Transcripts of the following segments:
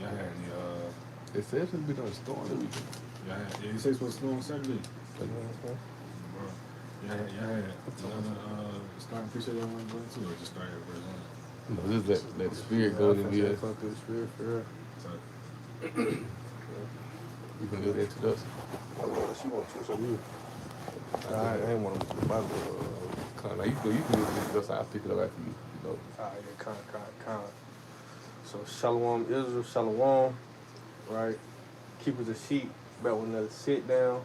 Y'all had It says it's been on a storm the weekend. yeah, you say it's supposed to snow on Saturday. Mm-hmm. Bro, y'all had another starting picture y'all want to go into, or just start at verse one? No, just let the spirit Yeah, go I in think the that's through the spirit for real. So, You can do the introduction. Unless you want to, so you. I ain't want to do my little. Now you can do the introduction. I'll pick it up after you know. Alright, yeah, con. So Shalom Israel, Shalom, right? Keep it a sheep, back with another sit down.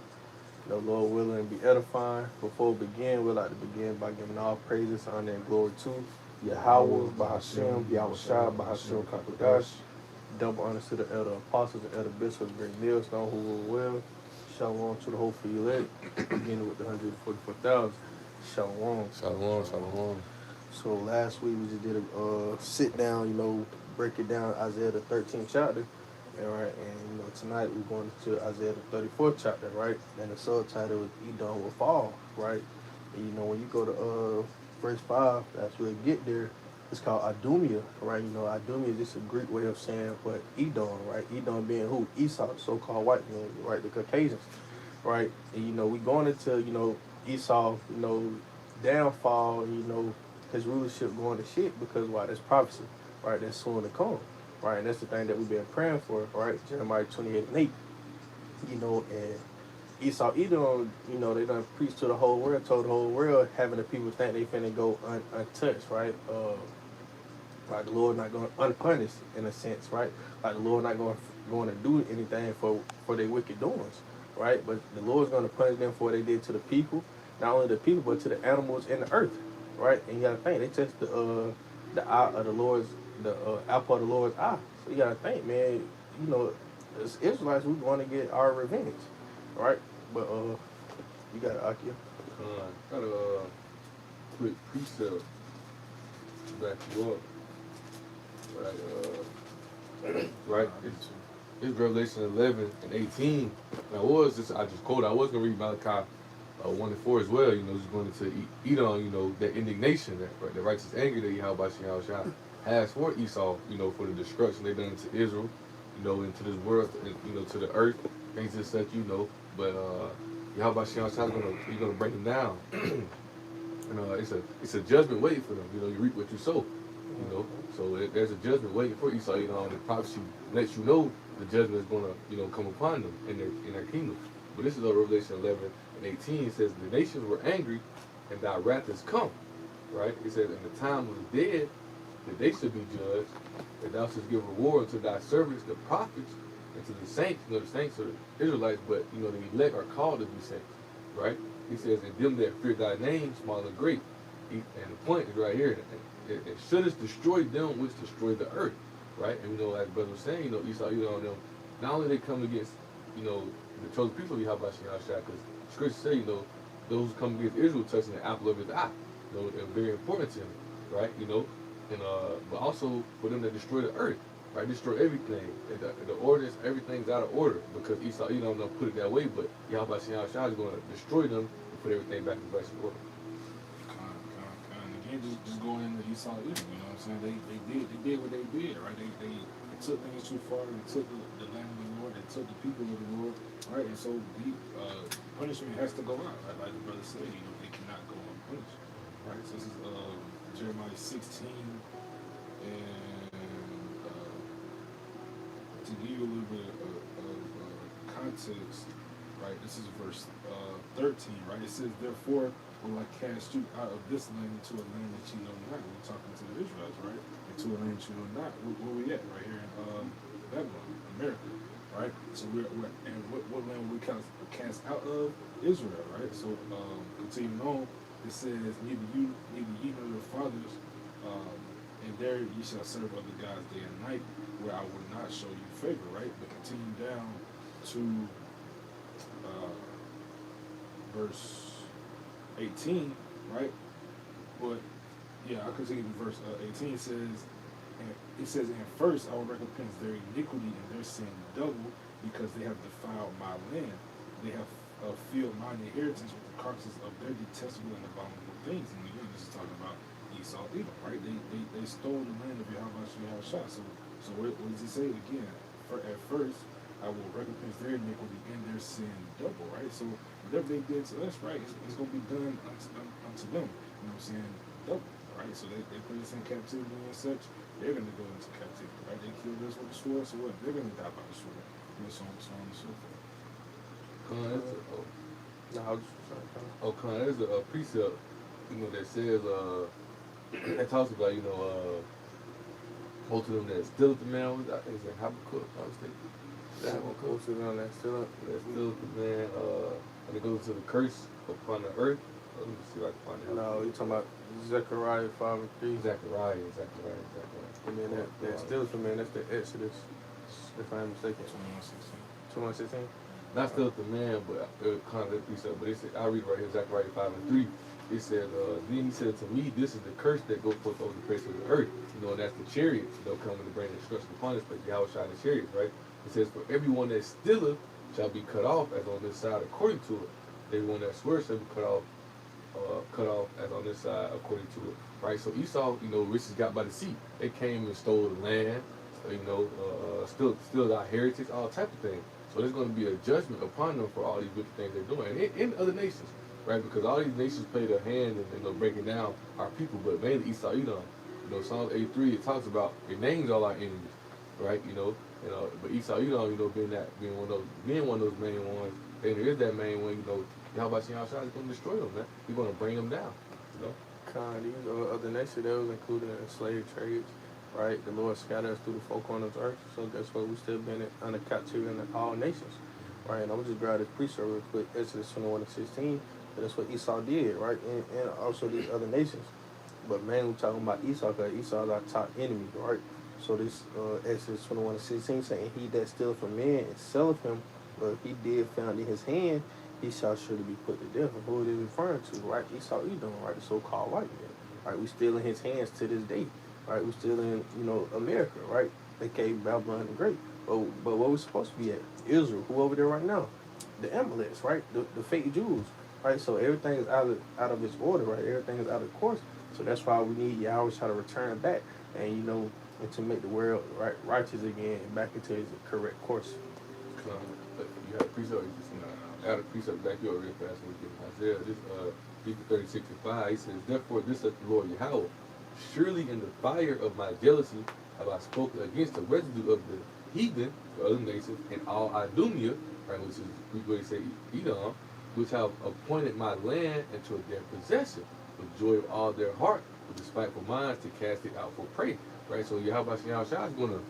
The Lord willing be edifying. Before we begin, we'd like to begin by giving all praises, honor, and glory to Yahweh, Bahashem, Yahushua, Bahashem, Kakodash. Double honor to the elder apostles and elder bishops, great millstone who will well. Shalom to the hopeful elect, beginning with the 144,000. Shalom. Shalom, shalom. So last week we just did a sit down, break it down, Isaiah the 13th chapter. All right, and tonight we're going to Isaiah the 34th chapter, right? And the subtitle is Edom will fall, right? And when you go to verse 5, that's where it get there. It's called Idumea, right? Idumea is just a Greek way of saying what Edom, right? Edom being who? Esau, so-called white man, right? The Caucasians, right? And we going into, Esau, downfall, his rulership going to shit because why? There's prophecy, right? That's soon to come, right? And that's the thing that we've been praying for, right? Jeremiah 28:8, and Esau, Edom, they done preached to the whole world, told the whole world, having the people think they finna go untouched, right? Like the Lord not going unpunished in a sense, right? Like the Lord not going to do anything for their wicked doings, right? But the Lord's going to punish them for what they did to the people, not only the people but to the animals and the earth, right? And you got to think they touched the eye of the Lord's the apple of the Lord's eye. So you got to think, man. As Israelites, we want to get our revenge, right? But you got to Akia. Got a quick precept to back you up. Right? It's Revelation 11 and 18. And I just quoted, I was going to read Malachi 1 and 4 as well, just going to Edom, that indignation, that righteous anger that Yahweh has for Esau, for the destruction they done to Israel, into this world, to the earth, things just such, But Yahweh is gonna bring them down. And it's a judgment waiting for them. You reap what you sow. So there's a judgment waiting for Esau. The prophecy lets you know the judgment is gonna, come upon them in their kingdom. But this is Revelation 11 and 18. It says the nations were angry, and thy wrath is come. Right? It says, and the time was dead that they should be judged, and thou shouldst give reward unto thy servants, the prophets, and to the saints. The saints are the Israelites, but the elect are called to be saints, right? He says, and them that fear thy name, small and great. And the point is right here, and shouldest destroy them which destroy the earth, right? And as brother was saying, Esau, them, not only they come against, the chosen people of Yahweh because scripture say, those who come against Israel touching the apple of his eye, they're very important to him, right? And but also for them to destroy the earth, right? Destroy everything. And the ordinance, everything's out of order because Esau, don't put it that way, but Yahweh is going to destroy them and put everything back in place in order. Again, just going into Esau, you know what I'm saying? They did what they did, right? They took things too far. They took the land of the Lord. They took the people of the Lord, right? And so the punishment has to go out, right? Like the brother said, they cannot go unpunished, right? So this is Jeremiah 16, and to give you a little bit of context, right? This is verse 13, right? It says, therefore will I cast you out of this land into a land that you know not. We're talking to the Israelites, right? Into a land that you know not. Where we at? Right here in Babylon, America, right? So and what land will we cast out of? Israel, right? So continuing on, it says, neither ye nor your fathers, and there ye shall serve other gods day and night, where I will not show you favor, right? But continue down to verse 18, right? But yeah, I'll continue to verse 18. It says, and first I will recompense their iniquity and their sin double, because they have defiled my land. They have filled mine inheritance with the carcasses of their detestable and abominable things. And again, this is talking about Esau, Edom, right? They stole the land of Yahweh Shah. So what does he say again? at first, I will recompense their iniquity and their sin double, right? So whatever they did to us, right, it's going to be done unto them. You know what I'm saying? Double, right? So they put us in captivity and such. They're going to go into captivity, right? They killed us with the sword, so what? They're going to die by the sword. And so on, so on and so forth. No, I was just There's a precept, that says, that talks about, most of them that still the man was, I think it's like Habakkuk, I was thinking. That Habakkuk. most of them that still That still the man, and it goes to the curse upon the earth. Let me see if I can find it. No, you talking about Zechariah 5:3. Zechariah. And then that still for man, that's the Exodus, if I'm mistaken. 21:16. Not still the man, but kind of that precept. But it said, I read right here, Zechariah 5:3. It said, then he said to me, this is the curse that goes forth over the face of the earth. And that's the chariot. They'll come to bring destruction upon us, but Yahweh shall the chariots, right? It says, for everyone that stealeth shall be cut off as on this side according to it. Everyone that swears shall be cut off as on this side according to it, right? So Esau, riches got by the sea. They came and stole the land, steal our heritage, all type of things. So there's going to be a judgment upon them for all these wicked things they're doing, and in other nations, right? Because all these nations play their hand in breaking down our people, but mainly Esau, Psalm 83, it talks about it names all our enemies, right? But Esau, being one of those main ones, and there is that main one, Yahweh is going to destroy them, man. He's going to bring them down, These other nations, that was included in the slave trades, right? The Lord scattered us through the four corners of the earth, so that's why we still been under captivity in all nations, right? And I'm just grab this precept real quick, Exodus 21:16, but that's what Esau did, right? And also these other nations. But mainly we're talking about Esau, because Esau is our top enemy, right? So this Exodus 21:16 saying, he that stealeth from man and selleth him, but he did found in his hand, he shall surely be put to death. And who it is referring to, right? Esau Edom, right? The so-called white man, right? We still in his hands to this day, right? We still in, America, right? A.K.A. Babylon the Great. But where we supposed to be at? Israel, who over there right now? The Amalekites, right? The fake Jews, right? So everything is out of its order, right? Everything is out of course. So that's why we need Yahweh to return back and, and to make the world righteous again and back into its correct course. But you have a precept, add a precept back here real fast when we get Isaiah. This, 36:5, he says, therefore this is the Lord Yahweh. Surely in the fire of my jealousy have I spoken against the residue of the heathen, the other nations, and all Idumea, right, which is we say Edom, which have appointed my land into their possession, with joy of all their heart, with despiteful minds to cast it out for prey. Right? So Yahweh is going to,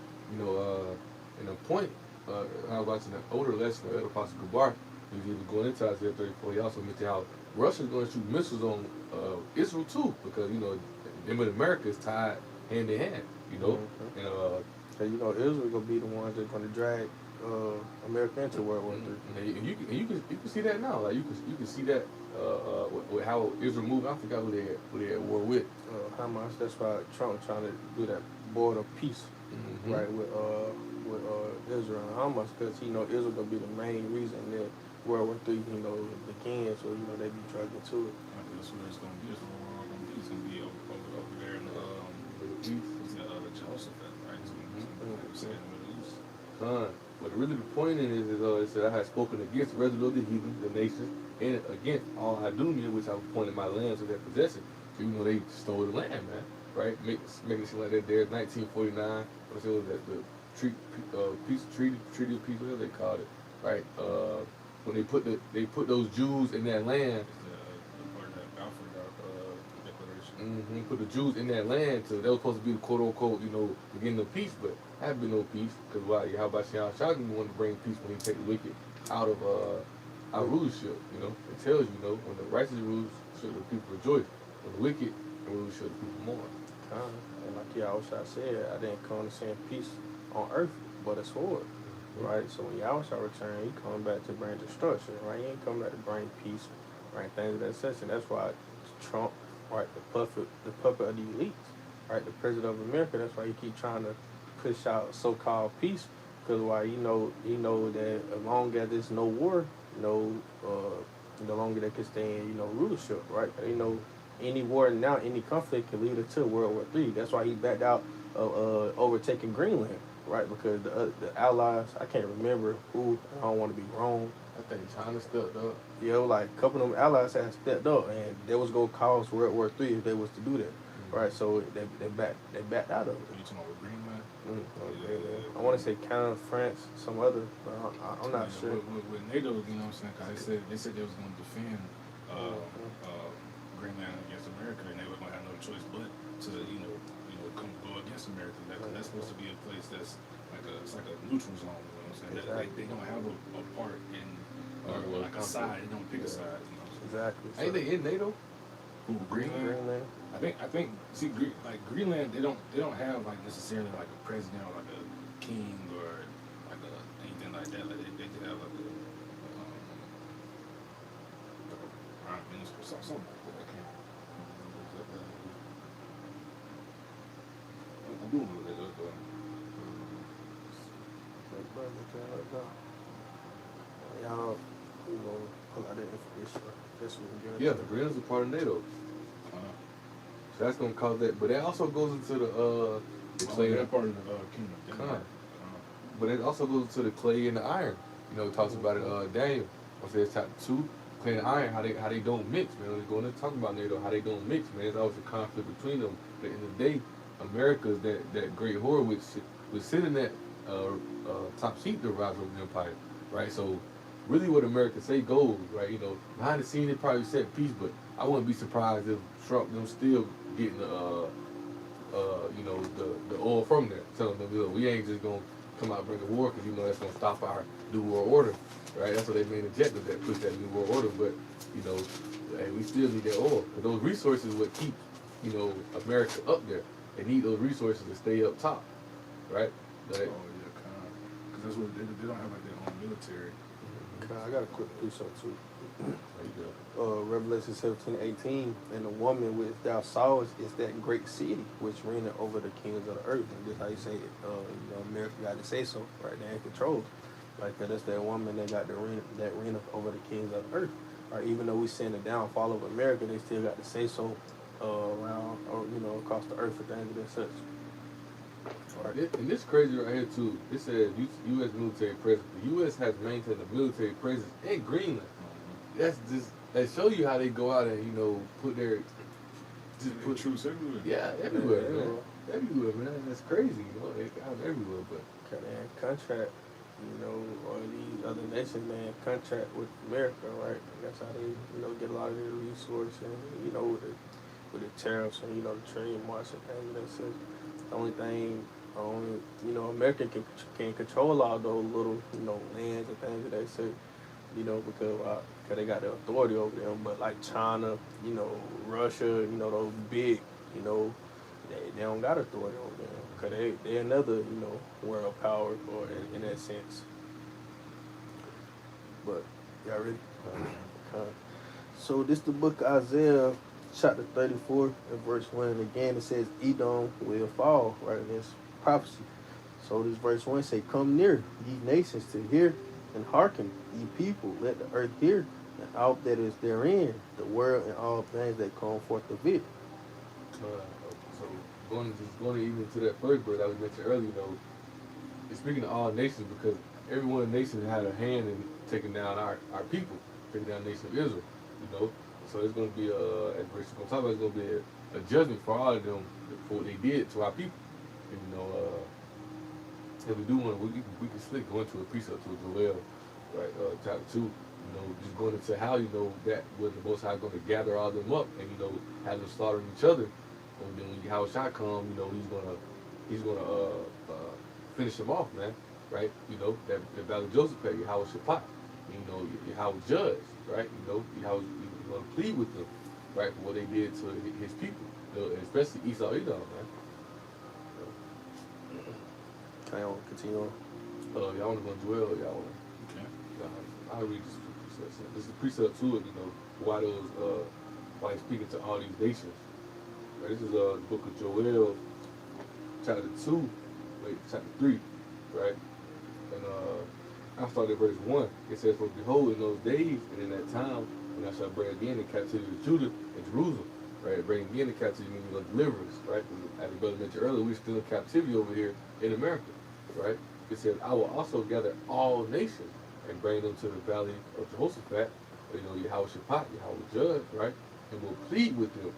and appoint, how about in the older lesson of Apostle Gabar, he's even going into Isaiah 34, he also mentioned how Russia's going to shoot missiles on Israel too, because, them in America is tied hand in hand, Mm-hmm. And Israel gonna be the ones that's gonna drag America into World War III. And you can see that now. Like you can see that with how Israel moved. I forgot who they at war with. Hamas. That's why Trump trying to do that border peace, right, with Israel and Hamas, because Israel gonna be the main reason that World War III begins. So they be dragged into it. I think that's where it's gonna be. It's gonna be over there in the East. Jehoshaphat, right? It's gonna be in the Middle East. But really the point is it said, I have spoken against the residue of the heathen, the nations, and against all Idumea, which I've appointed my land to their possession. So, they stole the land, man, right? Making it seem like that there's 1949, what it was that the treaty of peace, whatever they called it, right? When they put those Jews in that land. Put the Jews in that land, so they were supposed to be the quote unquote, beginning of peace, but have been no peace, because why? Yahweh Shai wanted to bring peace when he take the wicked out of our rulership. It tells you, when the righteous rules, should the people rejoice. When the wicked rules, should the people mourn. And like Yahweh said, I didn't come to send peace on earth, but a sword, right? So when Yahweh return, he come back to bring destruction, right? He ain't come back to bring peace, right? Things of that sense, and that's why Trump, right, the puppet of the elites, right, the president of America. That's why he keep trying to push out so-called peace, because why he know that as long as there's no war, the longer they can stay in rulership, right? Any war now, any conflict can lead to World War III. That's why he backed out of overtaking Greenland, right? Because the allies, I can't remember who. I don't want to be wrong. I think China stepped up. You know, like a couple of them allies had stepped up, and they was gonna cause World War III if they was to do that, right? So they backed out of it. You talking about Greenland? I want to say Canada, France, some other, but I'm not sure. With NATO, you know what I'm saying? Cause they said they was going to defend Greenland against America, and they were going to have no choice but to come go against America. That's supposed to be a place that's it's like a neutral zone. You know what I'm saying? Exactly. Like they don't have a part in or like a side. They don't pick a side. You know what I'm saying? Exactly. Ain't they in NATO? Who, Greenland? I think see like Greenland they don't have like necessarily like a president or like a king or like anything like that. Like they have like a prime minister or something like that. I can't. I do know that though. Y'all, pull out that information. That's what we're Yeah, Greenland's a part of NATO. So that's gonna cause that, but that also goes into the clay. They're part of the kingdom. But it also goes into the clay and the iron. You know, it talks about it. Daniel, I said chapter 2, clay and iron, how they don't mix, man. We're going to talk about NATO, how they don't mix, man. There's always a conflict between them. But at the end of the day, America's that great whore which was sitting in that top seat to rise over the empire, right? So really, what America say goes, right? You know, behind the scenes they probably set peace, but I wouldn't be surprised if Trump them still getting the oil from there, telling them, look, we ain't just gonna come out and bring a war because that's gonna stop our new world order, right? That's what they main objective, that push that new world order. But hey, we still need that oil because those resources would keep America up there. They need those resources to stay up top, right? Because that's what they don't have like their own military. I got a quick precept too. There you go. Revelation 17:18, and the woman which thou sawest is that great city which reigneth over the kings of the earth. And this how you say it. America got to say so, right? They're in control. Like that's that woman that got that reigneth over the kings of the earth. Right? Even though we seeing the downfall of America, they still got to say so around or across the earth for things of that such. Right. And this crazy right here too. It says U.S. military presence. The U.S. has maintained a military presence in Greenland. That show you how they go out and put their put troops everywhere. Yeah, everywhere, man. Everywhere, man. That's crazy. They got everywhere, but contract, or these other nations, man, contract with America, right? And that's how they, get a lot of their resources, and with the tariffs and the trade march and things. That's it. The only thing. America can control all those little, lands and things that they say, because they got the authority over them. But like China, Russia, those big, they don't got authority over them because they another, world power or in that sense. But y'all ready? So this the book of Isaiah, chapter 34 and verse 1. And again, it says Edom will fall, right? And it's prophecy. So this verse 1 say, come near, ye nations, to hear and hearken, ye people, let the earth hear, and all that is therein, the world and all things that come forth of it. So going even to that first verse that we mentioned earlier, it's speaking to all nations because every one of the nations had a hand in taking down our people, taking down the nation of Israel, So it's going to be as we're going to talk about, it's going to be a judgment for all of them for what they did to our people. If we do want to, we can slick go into a precept to Joel, right, chapter 2, just going into how, that was the Most High going to gather all them up and, have them slaughtering each other. And then when Yahushua come, he's gonna finish them off, man, right? That battle of Joseph had Yahushua, Yahweh judge, right? He's going to plead with them, right, for what they did to his people, especially Esau, Edom, man. Can I continue on? Y'all want to go to Joel, y'all want to? Okay. I'll read this precept. This is the precept to it, why he's speaking to all these nations. Right, this is the book of Joel, chapter 3, right? And I'll start at verse 1. It says, for behold, in those days and in that time, when I shall bring again the captivity of Judah and Jerusalem, right? Bring again the captivity, meaning deliverance, right? As the brother mentioned earlier, we're still in captivity over here in America, right? It says, I will also gather all nations and bring them to the valley of Jehoshaphat, Yahweh Shaphat, Yahweh Judge, right? And will plead with them.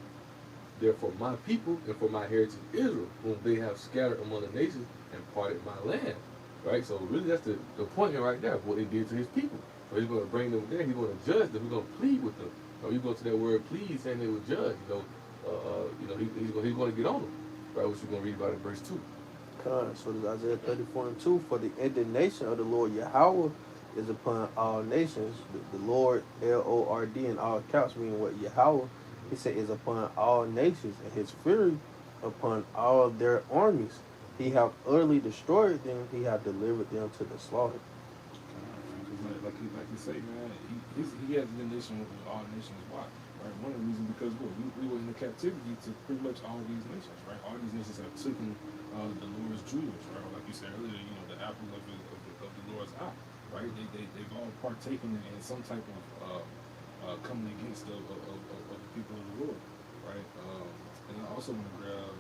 Therefore, my people and for my heritage Israel, whom they have scattered among the nations and parted my land. Right? So really that's the point right there of what they did to his people. So he's going to bring them there, he's going to judge them, he's going to plead with them. You go to that word plead, saying they would judge, he's going to get on them. Right, which you're going to read about in verse 2. So this Isaiah 34:2, for the indignation of the Lord Yahweh is upon all nations. The Lord, Lord, in all caps, meaning what Yahweh, he said, is upon all nations, and his fury upon all their armies. He have utterly destroyed them, he have delivered them to the slaughter. Like you say, man, he has the nation with all nations. Why? Right? One of the reasons because we were in the captivity to pretty much all these nations, right? All these nations have taken the Lord's jewels, right? Like you said earlier, the apple of the Lord's eye, right? They've all partaken in some type of coming against the people of the Lord, right? And I also want to grab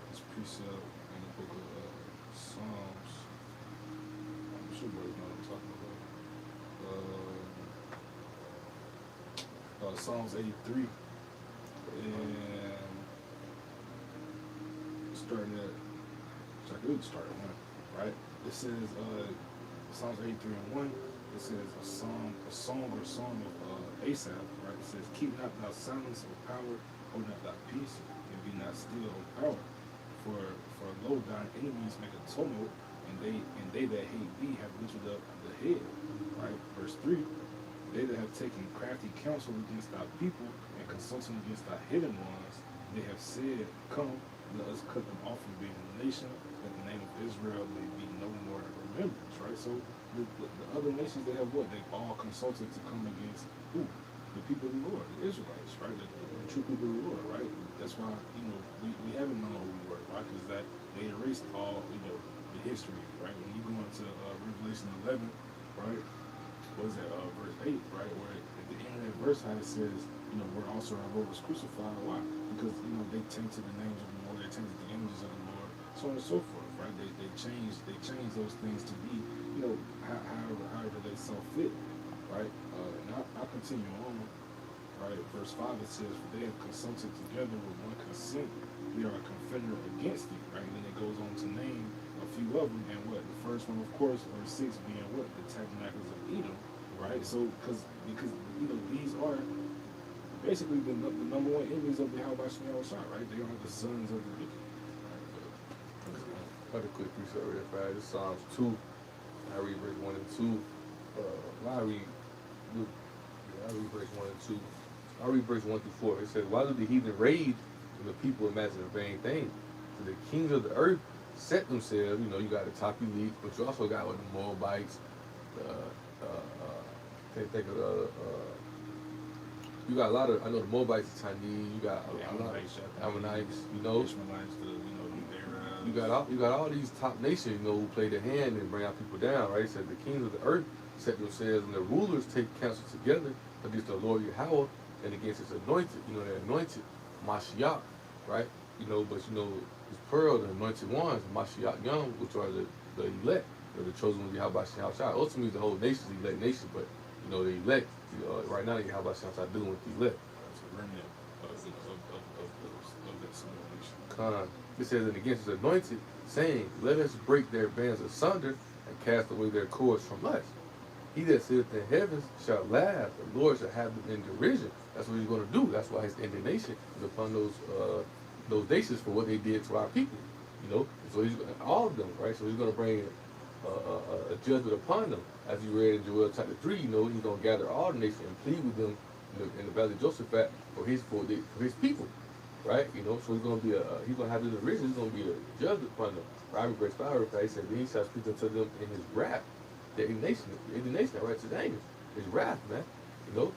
this precept in the book of Psalms. I'm sure brothers know what I'm talking about. Psalms 83, and starting at, so I could start at 1, right? It says, Psalms 83 and 1, it says a song or song of Asaph, right? It says, keep not thou silence, O power, hold not thy peace, and be not still, O power. For lo, thine enemies make a tumult, and they that hate thee have lifted up the head, right? Verse 3, they that have taken crafty counsel against thy people and consulting against thy hidden ones, they have said, come, let us cut them off from being a nation, that the name of Israel may be no more in remembrance, right? So the other nations, they have what? They've all consulted to come against who? The people of the Lord, the Israelites, right? The true people of the Lord, right? That's why, we haven't known who we were, right? Because that they erased all, the history, right? When you go into Revelation 11, right? What is that, verse 8, right? Where at the end of that verse, how it says, where also our Lord was crucified. Why? Because, they tainted the names of the Lord, they tainted the images of the Lord, so on and so forth, right? They changed those things to be, however they saw fit, right? And I'll continue on, right? Verse 5, it says, for they have consulted together with one consent, we are a confederate against thee, right? And then it goes on to name a few of them, and what? The first one, of course, verse 6 being what? The tabernacles of Edom, right? So, because these are basically the number one enemies of the Yahweh Shai, right? They are the sons of the wicked. Another quick precept right there, this Psalms 2. I read verse 1 and 2. I read verse 1 and 2. I read verse 1 through 4. It says, why do the heathen rage and the people imagine a vain thing? So the kings of the earth set themselves, you got the top elite, but you also got the Moabites, can't think of you got a lot of, I know the Moabites, the Chinese, you got a lot of Ammonites, you got all these top nations, who play their hand and bring our people down, right? It said the kings of the earth set themselves and the rulers take counsel together against the Lord Yahweh and against his anointed, they're anointed, Mashiach, right? But his pearl, the anointed ones, Mashiach Young, which are the elect, the chosen ones, Yahweh Shai. Ultimately, the whole nation is the elect nation, but the elect, right now, Yahweh Shai dealing with the elect. It's a remnant of that simulation. Con. It says, and against his anointed, saying, let us break their bands asunder and cast away their cords from us. He that sitteth in heavens shall laugh, the Lord shall have them in derision. That's what he's going to do. That's why his indignation is upon those nations for what they did to our people. So he's all of them, right? So he's going to bring a judgment upon them. As you read in Joel chapter 3, he's going to gather all the nations and plead with them in the valley of Josaphat for his people, right? So he's going to be he's going to have the derision. He's going to be a judgment upon them. Right? Verse 5, he said, then he shall speak unto them in his wrath. The indignation, right? To the anger, his wrath, man. All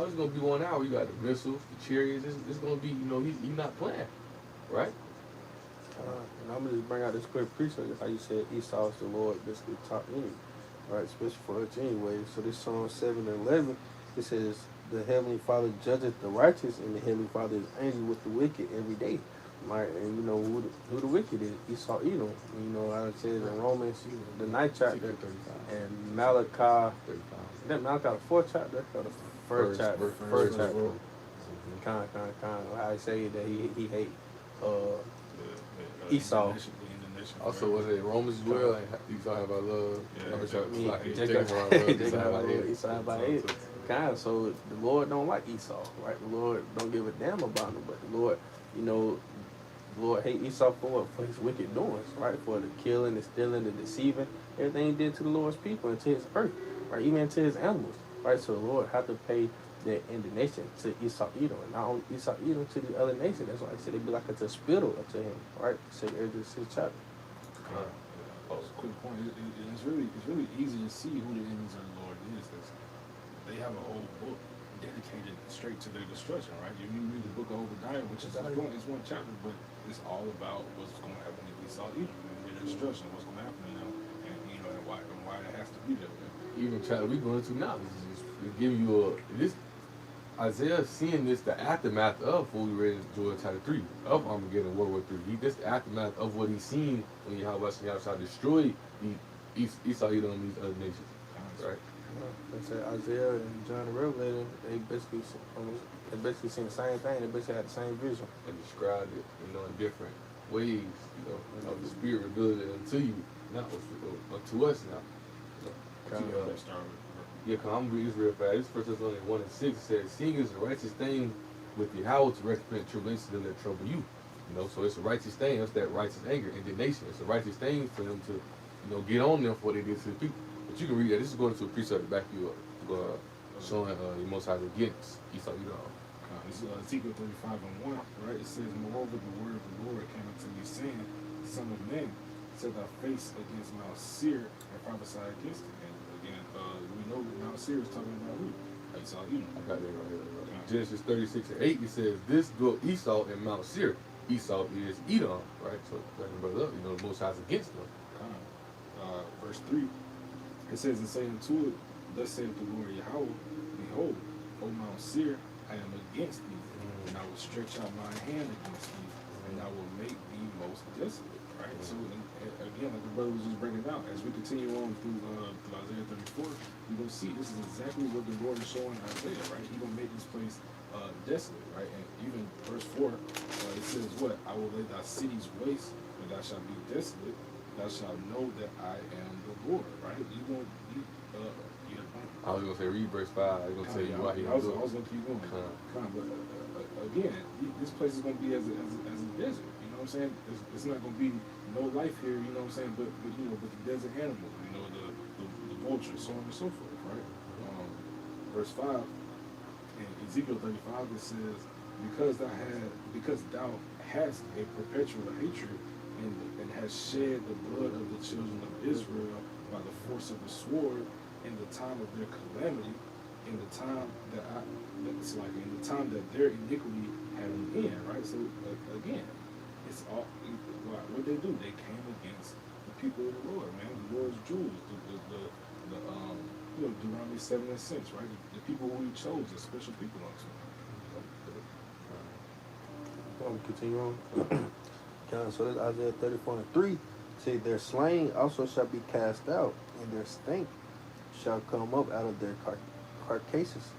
this going to be 1 hour. You got the missiles, the chariots. It's going to be, he's not playing, right? And I'm going to just bring out this quick precept, how you said Esau is the Lord, basically top enemy, right? Especially for us anyway. So this Psalm 7 and 11, it says, the Heavenly Father judgeth the righteous, and the Heavenly Father is angry with the wicked every day. Right, and you know who the wicked is. Esau, Edom. You know, I said in Romans, the 9th chapter, and Malachi. 35. Is that Malachi the 4th chapter or the first chapter? First chapter. Kind. How I say that he hate Esau. Also, was it Romans as well? And Esau have our love. Jacob Esau about hate. Kind of. So the Lord don't like Esau, right? The Lord don't give a damn about him, but the Lord, you know, the Lord hate Esau for his wicked doings, right? For the killing, the stealing, the deceiving, everything he did to the Lord's people and to his earth, right? Even to his animals, right? So the Lord had to pay their indignation to Esau Edom, and not only Esau Edom to the other nation. That's why I said they'd be like a spittle to him, right? Say every 6th chapter. Quick point. It's really easy to see who the enemies of the Lord is. They have a whole book dedicated straight to their destruction, right? You read the book of Obadiah, which is it's one chapter, but it's all about what's going to happen to Esau Edom and their destruction, what's going to happen to them, and you know, and why it has to be that way. Even chapter we going into now, is giving you this Isaiah seeing this the aftermath of what we read in Joel chapter 3 of Armageddon, World War 3. This the aftermath of what he's seen when Yahweh destroyed Esau Edom and these other nations, right? They said Isaiah and John the Revelator, they basically seen the same thing. They basically had the same vision And described it, you know, in different ways, you know, of the Spirit revealed it unto you, not unto us now. Yeah, because I'm reading this real fast. This first Thessalonians 1 and 6 says, seeing is a righteous thing with Yahweh to recompense tribulation and let trouble you. You know, so it's a righteous thing. It's that righteous anger, indignation. It's a righteous thing for them to, you know, get on them for what they did to the people. But you can read that. This is going to a precept to back you up, showing the Most High against Esau Edom. This is Ezekiel 35 and 1, right? It says, moreover, the word of the Lord came unto me, saying, Son of man, set thy face against Mount Seir and prophesy against it. And again, we know that Mount Seir is talking about who? Esau Edom. I got that right here. Right. Genesis 36 and 8, it says, this dwelt Esau in Mount Seir. Esau is Edom, right? So, brother up, you know, the Most High is against them. Verse 3, it says, and say unto it, thus saith the Lord Yahweh, behold, O Mount Seir, I am against thee, and I will stretch out my hand against thee, and I will make thee most desolate. Right? So again, like the brother was just bringing out, as we continue on through Isaiah 34, we're gonna see this is exactly what the Lord is showing Isaiah. Right? He's gonna make this place desolate. Right? And even verse 4, it says, "What? I will lay thy cities waste, and thou shalt be desolate. Thou shalt know that I am the Lord." Right? I was gonna say read verse 5. I was gonna tell you why he I was gonna keep going. But again, this place is gonna be as a desert. You know what I'm saying? It's not gonna be no life here. You know what I'm saying? But you know, but the desert animals. You know, the vultures, so on and so forth. Right? Verse 5 in Ezekiel 35 it says, because thou hast a perpetual hatred and has shed the blood of the children of Israel by the force of the sword in the time of their calamity, in the time that in the time that their iniquity had an end, right? So again, it's all what they do. They came against the people of the Lord, man, the Lord's jewels, Deuteronomy 7 and 6, right? The people who He chose, the special people unto Him. Continue on. So that's Isaiah 34 and 3. Say, their slain also shall be cast out, and their stink shall come up out of their carcasses.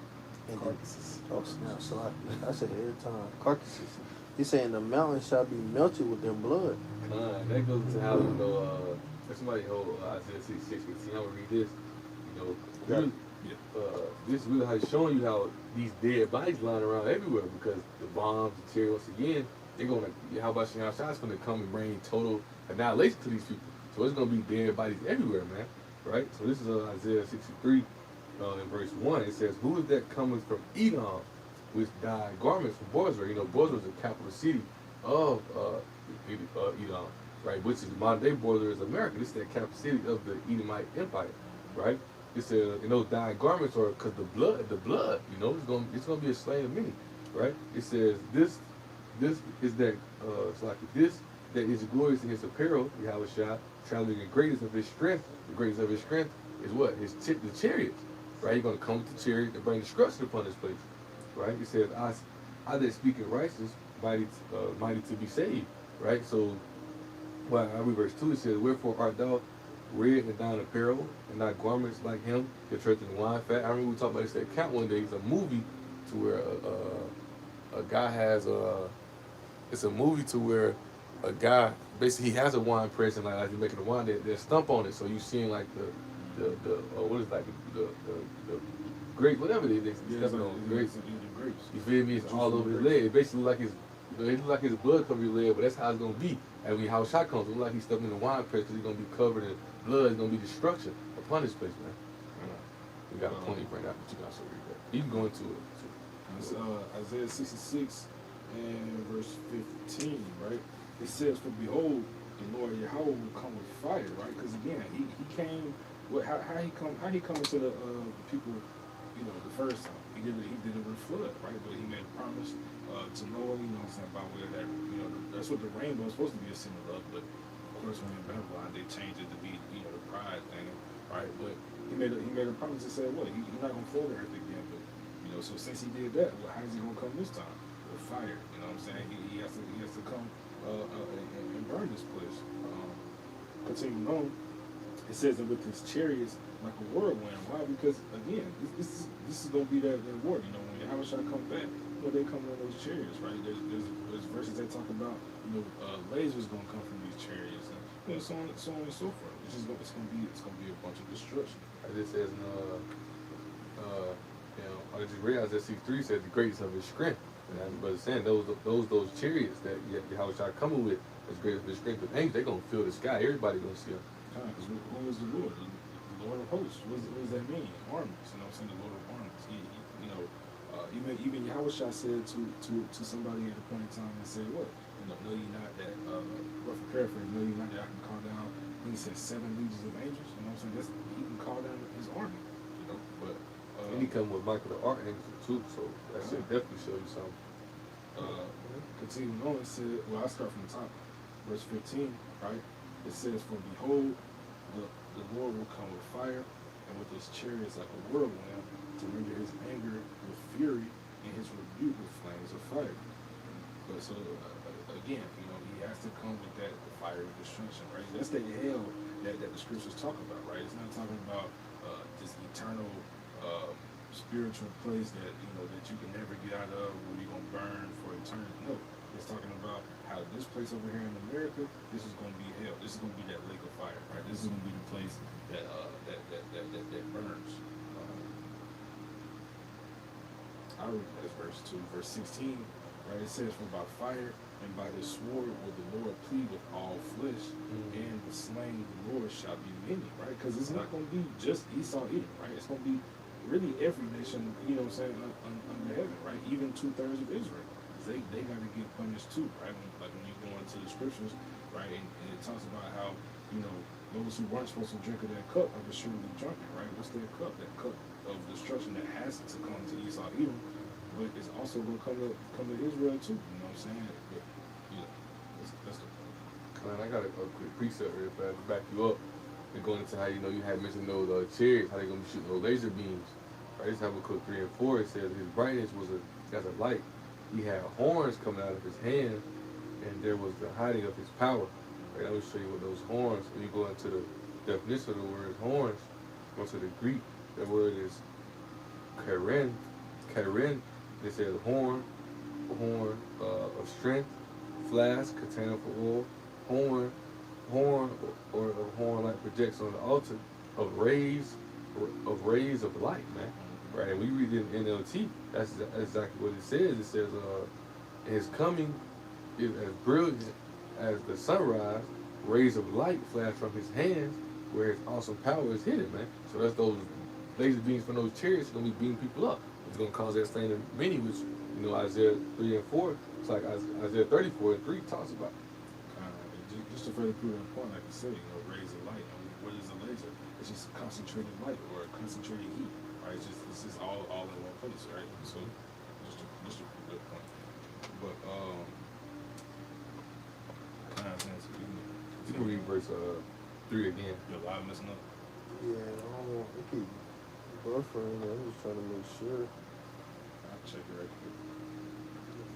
And Carcasses. Oh snap! So I said every time carcasses. He's saying the mountains shall be melted with their blood. That goes to how you know. Somebody hold Isaiah 66. I'm gonna read this. You know, really, this really how it's showing you how these dead bodies lying around everywhere because the bombs, the terror, once again, they're gonna. How about Shah's gonna come and bring total annihilation to these people. So it's gonna be dead bodies everywhere, man. Right? So this is Isaiah 63 in verse 1. It says, who is that coming from Edom, which dyed garments from Bozrah? You know, Bozrah is the capital city of Edom, right? Which is modern day Bozrah is America. This is the capital city of the Edomite Empire, right? It says, and those dyed garments are because the blood, you know, it's gonna be a slain of many, right? It says this is that it's like this that is glorious in his apparel, Yahweh Shah, traveling in greatness of his strength. The greatness of his strength is what? The chariots, right? He's going to come with the chariot and bring destruction upon this place, right? He says, I that speak in righteousness mighty to be saved, right? So, well, I read verse 2, it says, "Wherefore art thou red and thine apparel, and thy garments like him, your church in wine fat?" I remember we talked about this at camp one day. It's a movie to where a guy has it's a movie to where a guy basically he has a wine press and like as he's making the wine, they stump on it, so you seeing like the what is it, like the grape, whatever it is, they Yeah, it's stepping like on it's grapes. eating grapes. You feel me? It's Juice all from over his grapes. leg. It basically look like his it look like his blood cover your leg, but that's how it's gonna be. And when how shot comes, it look like he's stepping in the wine press because he's gonna be covered in blood. It's gonna be destruction upon this place, man. We got plenty right now, but you got to read that. You can go into it. It's Isaiah 66 and verse 15, right? It says, "For behold, the Lord Yahweh will come with fire," right? Because again, he came. How he come into the people, the first time he did it with flood, right? But he made a promise to Noah, what I'm saying, by way of that, that's what the rainbow is supposed to be a symbol of. But of course, when in Babylon, they changed it to be, the pride thing, right? But he made a promise to say, what? He's not gonna flood the earth again, but so since he did that, well, how is he gonna come this time? With fire, you know what I'm saying? He has to come and burn this place. Continuing on, it says that with his chariots like a whirlwind. Why? Because again, this is gonna be that reward. When Yahweh shall come back, they come in those chariots, right? There's verses that talk about lasers gonna come from these chariots, and so on and so forth. It's gonna be a bunch of destruction. As it says in I just realized that SIGH&CRY said the greatness of his strength. And as the brother saying, those chariots that how shall coming with is great of his strength. But angels, they're gonna fill the sky. Everybody gonna see them. Because who is the Lord? The Lord of hosts. What does that mean? Armies. You know what I'm saying? The Lord of armies. Even Yahweh Shah said to somebody at a point in time and said, what? Know ye not that, rough paraphrase, know ye not that I can call down, he said 7 legions of angels. You know what I'm saying? He can call down his army. But And he come with Michael the Archangel too, so that should definitely show you something. Continuing on, it said, well, I'll start from the top. Verse 15, right? It says, "For behold, the Lord will come with fire, and with his chariots like a whirlwind, to render his anger with fury, and his rebuke with flames of fire." But so, again, he has to come with that fire of destruction, right? That's the hell that the scriptures talk about, right? It's not talking about this eternal spiritual place that that you can never get out of, where you're gonna burn for eternity. No, it's talking about how this place over here in America, this is gonna be hell. This is gonna be that lake of fire, right? This is gonna be the place that burns. I read this verse 2, verse 16, right? It says, "For by fire and by his sword will the Lord plead with all flesh, and the slain of the Lord shall be many," right? Because it's not going to be just Esau Edom, right? It's going to be really every nation, under heaven, right? Even 2/3 of Israel. They got to get punished too, right? When you go into the scriptures, right? And it talks about how, those who weren't supposed to drink of that cup are surely drunken, right? What's that cup? That cup of destruction that has to come to Esau Edom, but it's also going to come to Israel too. You know what I'm saying? But, that's the point. Man, I got a quick precept here to back you up and going into how you had mentioned those chariots, how they gonna be shooting those laser beams. Right, just have a quick 3 and 4. It says his brightness was as a light. He had horns coming out of his hand, and there was the hiding of his power. Right, I will show you what those horns. When you go into the definition of the word horns, go to the Greek. The word is karen. Karen. It says horn of strength, flask, container for oil, horn, or a horn like projects on the altar of rays of light, man. Right, and we read it in NLT. That's exactly what it says. It says, his coming is as brilliant as the sunrise. Rays of light flash from his hands, where his awesome power is hidden, man. So that's those laser beams from those chariots gonna be beaming people up. It's gonna cause that stain in many, which Isaiah 3 and 4. It's like Isaiah 34 and 3 talks about. Just to further prove that point, like you said, rays of light. What is a laser? It's just concentrated light or concentrated heat, right? It's just all in one place, right? So just a good point. But you can read verse 3 again. You're live messing up. Yeah, I don't want to keep buffering. I'm just trying to make sure. I'll check it right quick.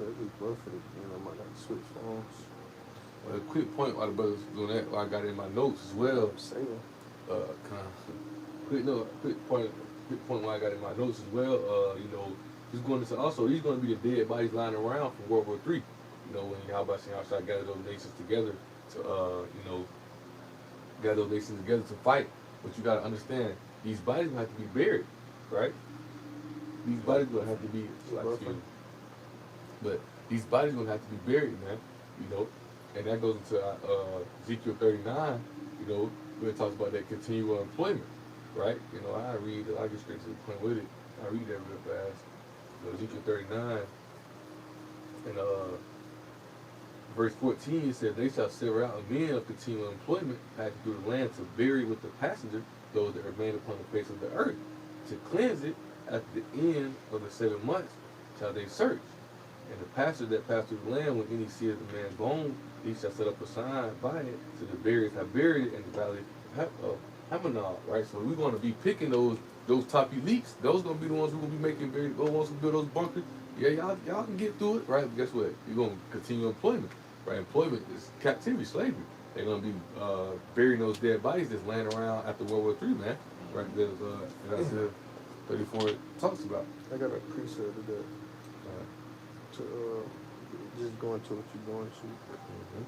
Cause it's buffeted, you know, I might have to switch phones. A quick point while the brothers doing that, while I got it in my notes as well. Saving. Kind of quick point while I got it in my notes as well. He's going to also he's going to be the dead bodies lying around from World War III. You know, when Yahweh shall gather those nations together to gather those nations together to fight. But you got to understand, these bodies will have to be buried, right? These bodies will have to be but these bodies will have to be buried, man. You know, and that goes into Ezekiel 39. You know, where it talks about that continual employment, right? You know, I get straight to the point with it. I read that real fast. You know, Ezekiel 39 and verse 14, it says, they shall sever out men of continual employment, passing through the land to bury with the passenger those that remain upon the face of the earth. To cleanse it at the end of the 7 months shall they search. And the pastor that passed through the land, when any seeth the man's bone, he shall set up a sign by it, so the buriers have buried it in the valley of Hamanah, right? So we're going to be picking those top elites. Those going to be the ones who will be making those ones who build those bunkers. Yeah, y'all can get through it, right? But guess what? You're going to continue employment, right? Employment is captivity, slavery. They're going to be burying those dead bodies that's laying around after World War III, man. Right? That Isaiah 34 talks about. I got a precept of that. To just going to what you're going to. Mm-hmm.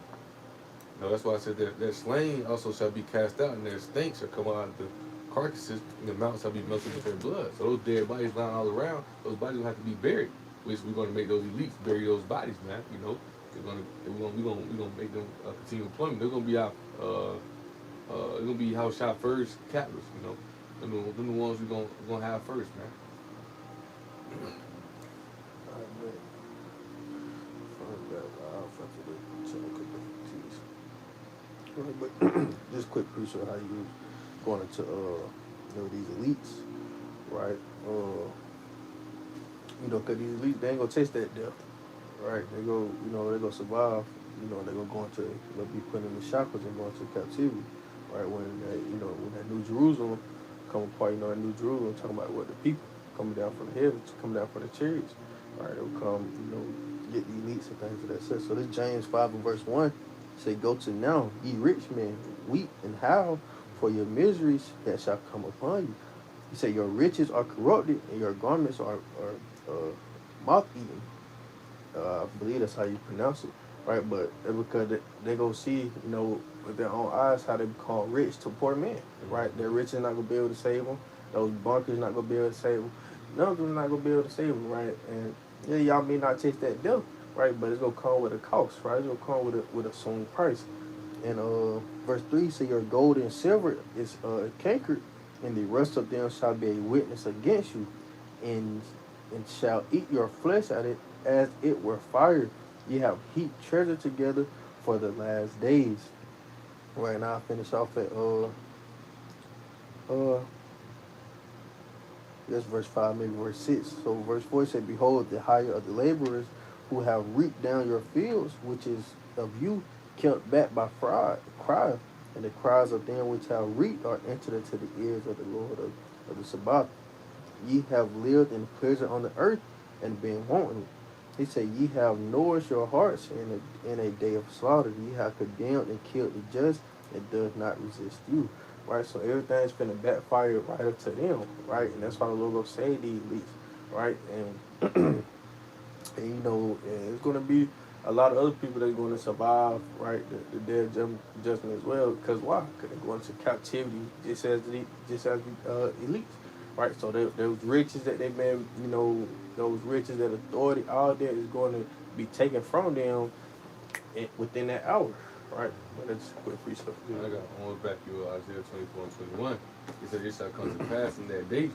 No, that's why I said that slain also shall be cast out, and their stank shall come out of the carcasses, and the mountains shall be melted with their blood. So those dead bodies lying all around, those bodies will have to be buried. Which we're going to make those elites bury those bodies, man. You know, we're gonna make them continue employment. They're going to be our they're going to be house shot first captives. You know, them the ones we're gonna have first, man. But just quick piece of how you going into these elites, right? Cause these elites, they ain't gonna taste that death, right? They go survive. They gonna go into, they'll be put in the shackles and go into captivity, right? When that New Jerusalem come apart, that New Jerusalem talking about what the people coming down from the heavens, coming down from the chariots, right? They'll come, get the elites and things of that sort. So this James 5 and verse 1 say, go to now, ye rich men, weep and howl for your miseries that shall come upon you. He said, your riches are corrupted and your garments are moth-eaten. I believe that's how you pronounce it, right? But because they go see, with their own eyes how they become rich to poor men, right? Their riches not going to be able to save them. Those bunkers not going to be able to save them. None of them not going to be able to save them, right? And yeah, y'all may not taste that death, right? But it's going to come with a cost, right? It's going to come with a soon price. And verse 3 say, your gold and silver is cankered, and the rest of them shall be a witness against you, and shall eat your flesh at it as it were fire. You have heaped treasure together for the last days. Right now I finish off at that's verse 5, maybe verse 6. So verse 4 said, behold, the hire of the laborers who have reaped down your fields, which is of you, kept back by cry, and the cries of them which have reaped are entered into the ears of the Lord of the Sabbath. Ye have lived in pleasure on the earth and been wanting. He said, ye have nourished your hearts in a day of slaughter. Ye have condemned and killed the just, and does not resist you. Right? So everything's finna backfire right up to them, right? And that's why the Lord will say these elites, right? And it's gonna be a lot of other people that's gonna survive, right? The dead judgment as well. Because why? Because they're going to captivity just as the elites. Right, so those riches that they've been, those riches, that authority, all that is going to be taken from them within that hour, right? But that's a quick free stuff. I got one back you Isaiah 24 and 21. It said, it shall come to pass in that day,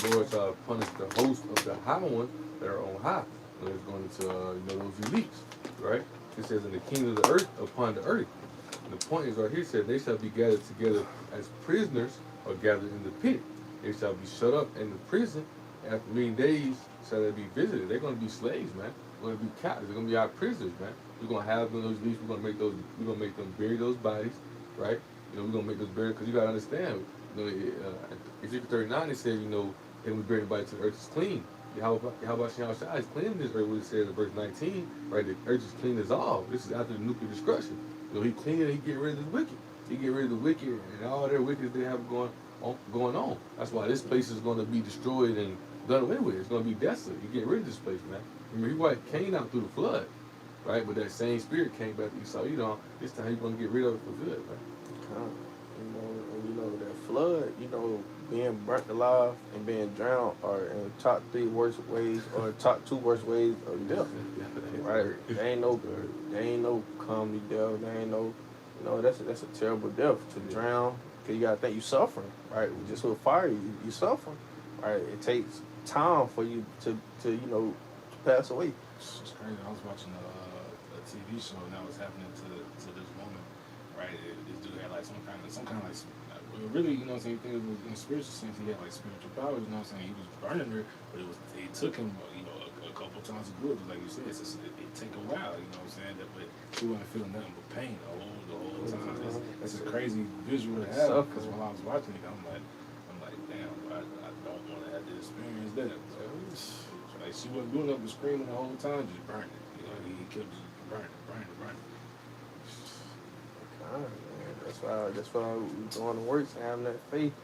the Lord shall punish the host of the high ones that are on high. And it's going to those elites, right? It says, in the kingdom of the earth upon the earth. And the point is right here, it said, they shall be gathered together as prisoners or gathered in the pit. They shall be shut up in the prison. After many days shall they be visited. They're going to be slaves, man. They're going to be captives. They're going to be our prisoners, man. We're going to have them those leaves. We're going to make them bury those bodies, right? We're going to make those buried, because you got to understand. Ezekiel 39, it said, and we bury the body till the earth is clean. How about Shai is cleaning this earth? What it says in verse 19, right? The earth is clean as all. This is after the nuclear destruction. He clean it. He get rid of the wicked. He get rid of the wicked and all their wickedness they have going on. That's why this place is going to be destroyed and done away with. It's going to be desolate. You get rid of this place, man. Remember, he wiped Cain out through the flood, right? But that same spirit came back to Esau. This time he's going to get rid of it for good, man. That flood, being burnt alive and being drowned are in top 3 worst ways or top 2 worst ways of death. Right? There ain't no comedy death. There ain't no, that's a terrible death to drown. Cause you gotta think you suffering, right? Just with fire, you suffering, right? It takes time for you to pass away. It's crazy. I was watching a TV show and that was happening to this woman, right? This dude had like some kind of like really, you know what I'm saying? You think it was in a spiritual sense, he had like spiritual powers, you know what I'm saying? He was burning her, but it took him, a couple times to do it. Like you said, it take a while, you know what I'm saying? But she wasn't feeling nothing but pain the whole time. It's a crazy visual to have because while I was watching it, I'm like, damn, I don't want to have to experience that. Like she wasn't doing nothing but screaming the whole time, just burning. He kept just burning. That's why we going to work and having that faith,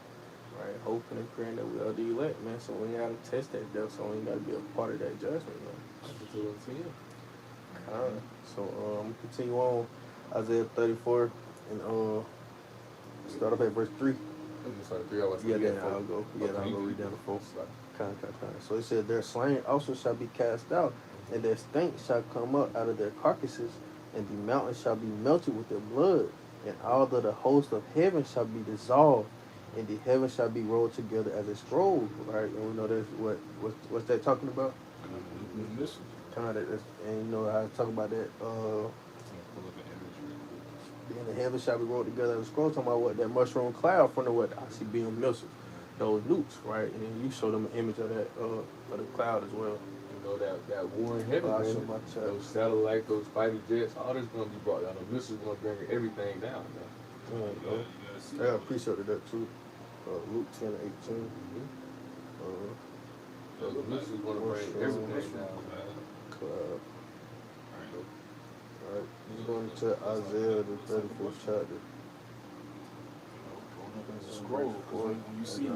right? Hoping and praying that we'll be elect, man. So we ain't got to test that death, so we ain't got to be a part of that judgment, man. So I'm gonna continue on Isaiah 34 and start up at verse 3. Then I'll go. I'll go read down the 4. Kind. So it said, their slain also shall be cast out, and their stink shall come up out of their carcasses, and the mountains shall be melted with their blood, and all of the host of heaven shall be dissolved, and the heaven shall be rolled together as a scroll, right? And we know that's what's that talking about? Kind of, and how I talk about that. And the heaven shall be rolled together as a scroll. Talking about what that mushroom cloud from the ICBM missiles, those nukes, right? And then you show them an image of that of the cloud as well. That war in heaven, man. Those satellites, those fighter jets, all this gonna be brought down. The missiles gonna bring everything down, man. I appreciated that too. Luke 10 and 18. Those missiles gonna bring everything down. Cloud. Alright, just going to Isaiah the 34th chapter. Scroll, when you see,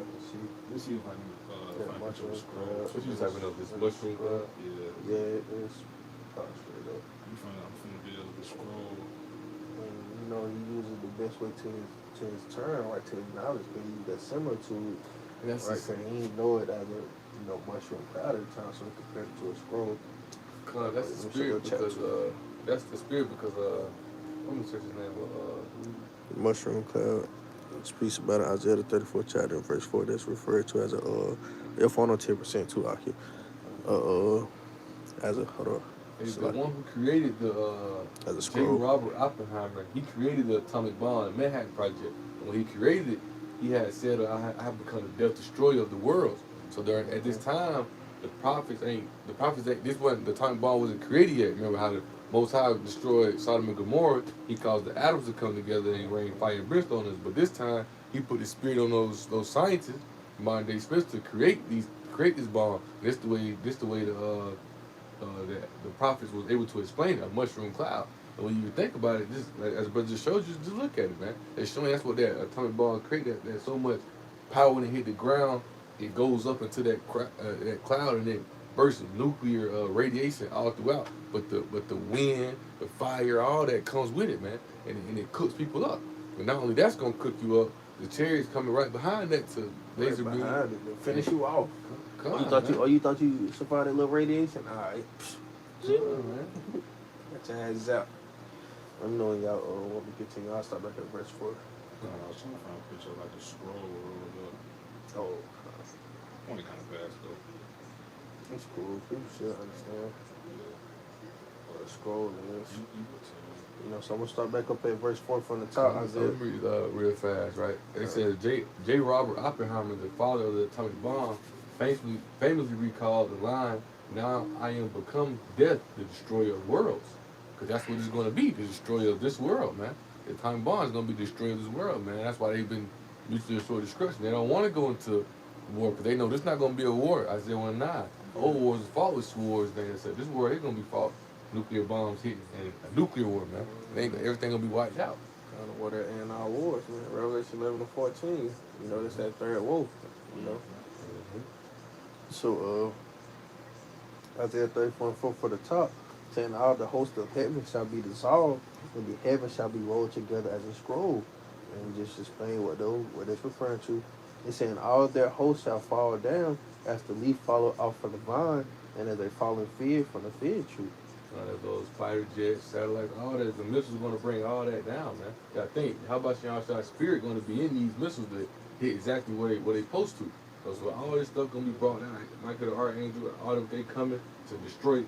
let's see if I can find a scroll. What you typing up, this mushroom cloud? Yeah, it's straight up. I'm finna build the scroll. And he uses the best way to his turn, right, to his knowledge, but he used that similitude, right, because he didn't know it as a mushroom cloud at the time, so he compared it to a scroll. That's the spirit because let me search his name. Mushroom cloud. It speaks about it, Isaiah the 34th chapter and verse 4. That's referred to as if on 10% too out here. Hold on. The one who created as a J. scroll. Robert Oppenheimer, he created the atomic bomb, the Manhattan Project. When he created it, he had said, I have become the death destroyer of the world. So at this time, the prophets ain't, this wasn't, the atomic bomb wasn't created yet. Remember how the Most High destroyed Sodom and Gomorrah? He caused the atoms to come together and rain fire and brimstone on us. But this time, he put his spirit on those scientists, modern day Smiths, to create this bomb. This the way the prophets was able to explain it, a mushroom cloud. And when you think about it, just like, as brother just showed you, just look at it, man. It's showing that's what that atomic bomb created. There's so much power when it hit the ground, it goes up into that cloud and then bursts nuclear radiation all throughout. But the wind, the fire, all that comes with it, man, and it cooks people up. But not only that's gonna cook you up, the chariots coming right behind that to laser beam to finish you off. You thought you survived that little radiation? All right. man. Got your ass out. Let me know when y'all want me to continue. I'll start back at verse 4. I was trying to find a picture of like the scroll rolled up. Only kind of fast though. It's cool. People should understand what a scroll is. So I'm going to start back up at verse 4 from the top. So let me read real fast, right? It says, J. Robert Oppenheimer, the father of the atomic bomb, famously recalled the line, "Now I am become death, the destroyer of worlds." Because that's what it's going to be, the destroyer of this world, man. The atomic bomb is going to be the destroyer of this world, man. That's why they've been mutually assured destruction. They don't want to go into war, because they know this not going to be a war. Isaiah 1:9. Old wars is fought with swords. They said this war ain't going to be fought. Nuclear bombs hitting and a nuclear war, man. Everything going to be wiped out. Kind of what they're in our wars, man. Revelation 11 and 14. You know, that's that third wolf. You know. So Isaiah 34 and 4 for the top, saying all the host of heaven shall be dissolved, and the heaven shall be rolled together as a scroll. And just explain what it's referring to. It's saying all their hosts shall fall down as the leaf fall off from the vine, and as a fallen fig from the fig tree. Those fighter jets, satellites, all that. The missiles going to bring all that down, man. You got to think, how about Shah spirit going to be in these missiles that hit exactly where they supposed to? So all this stuff going to be brought down. Michael the Archangel, all of they coming to destroy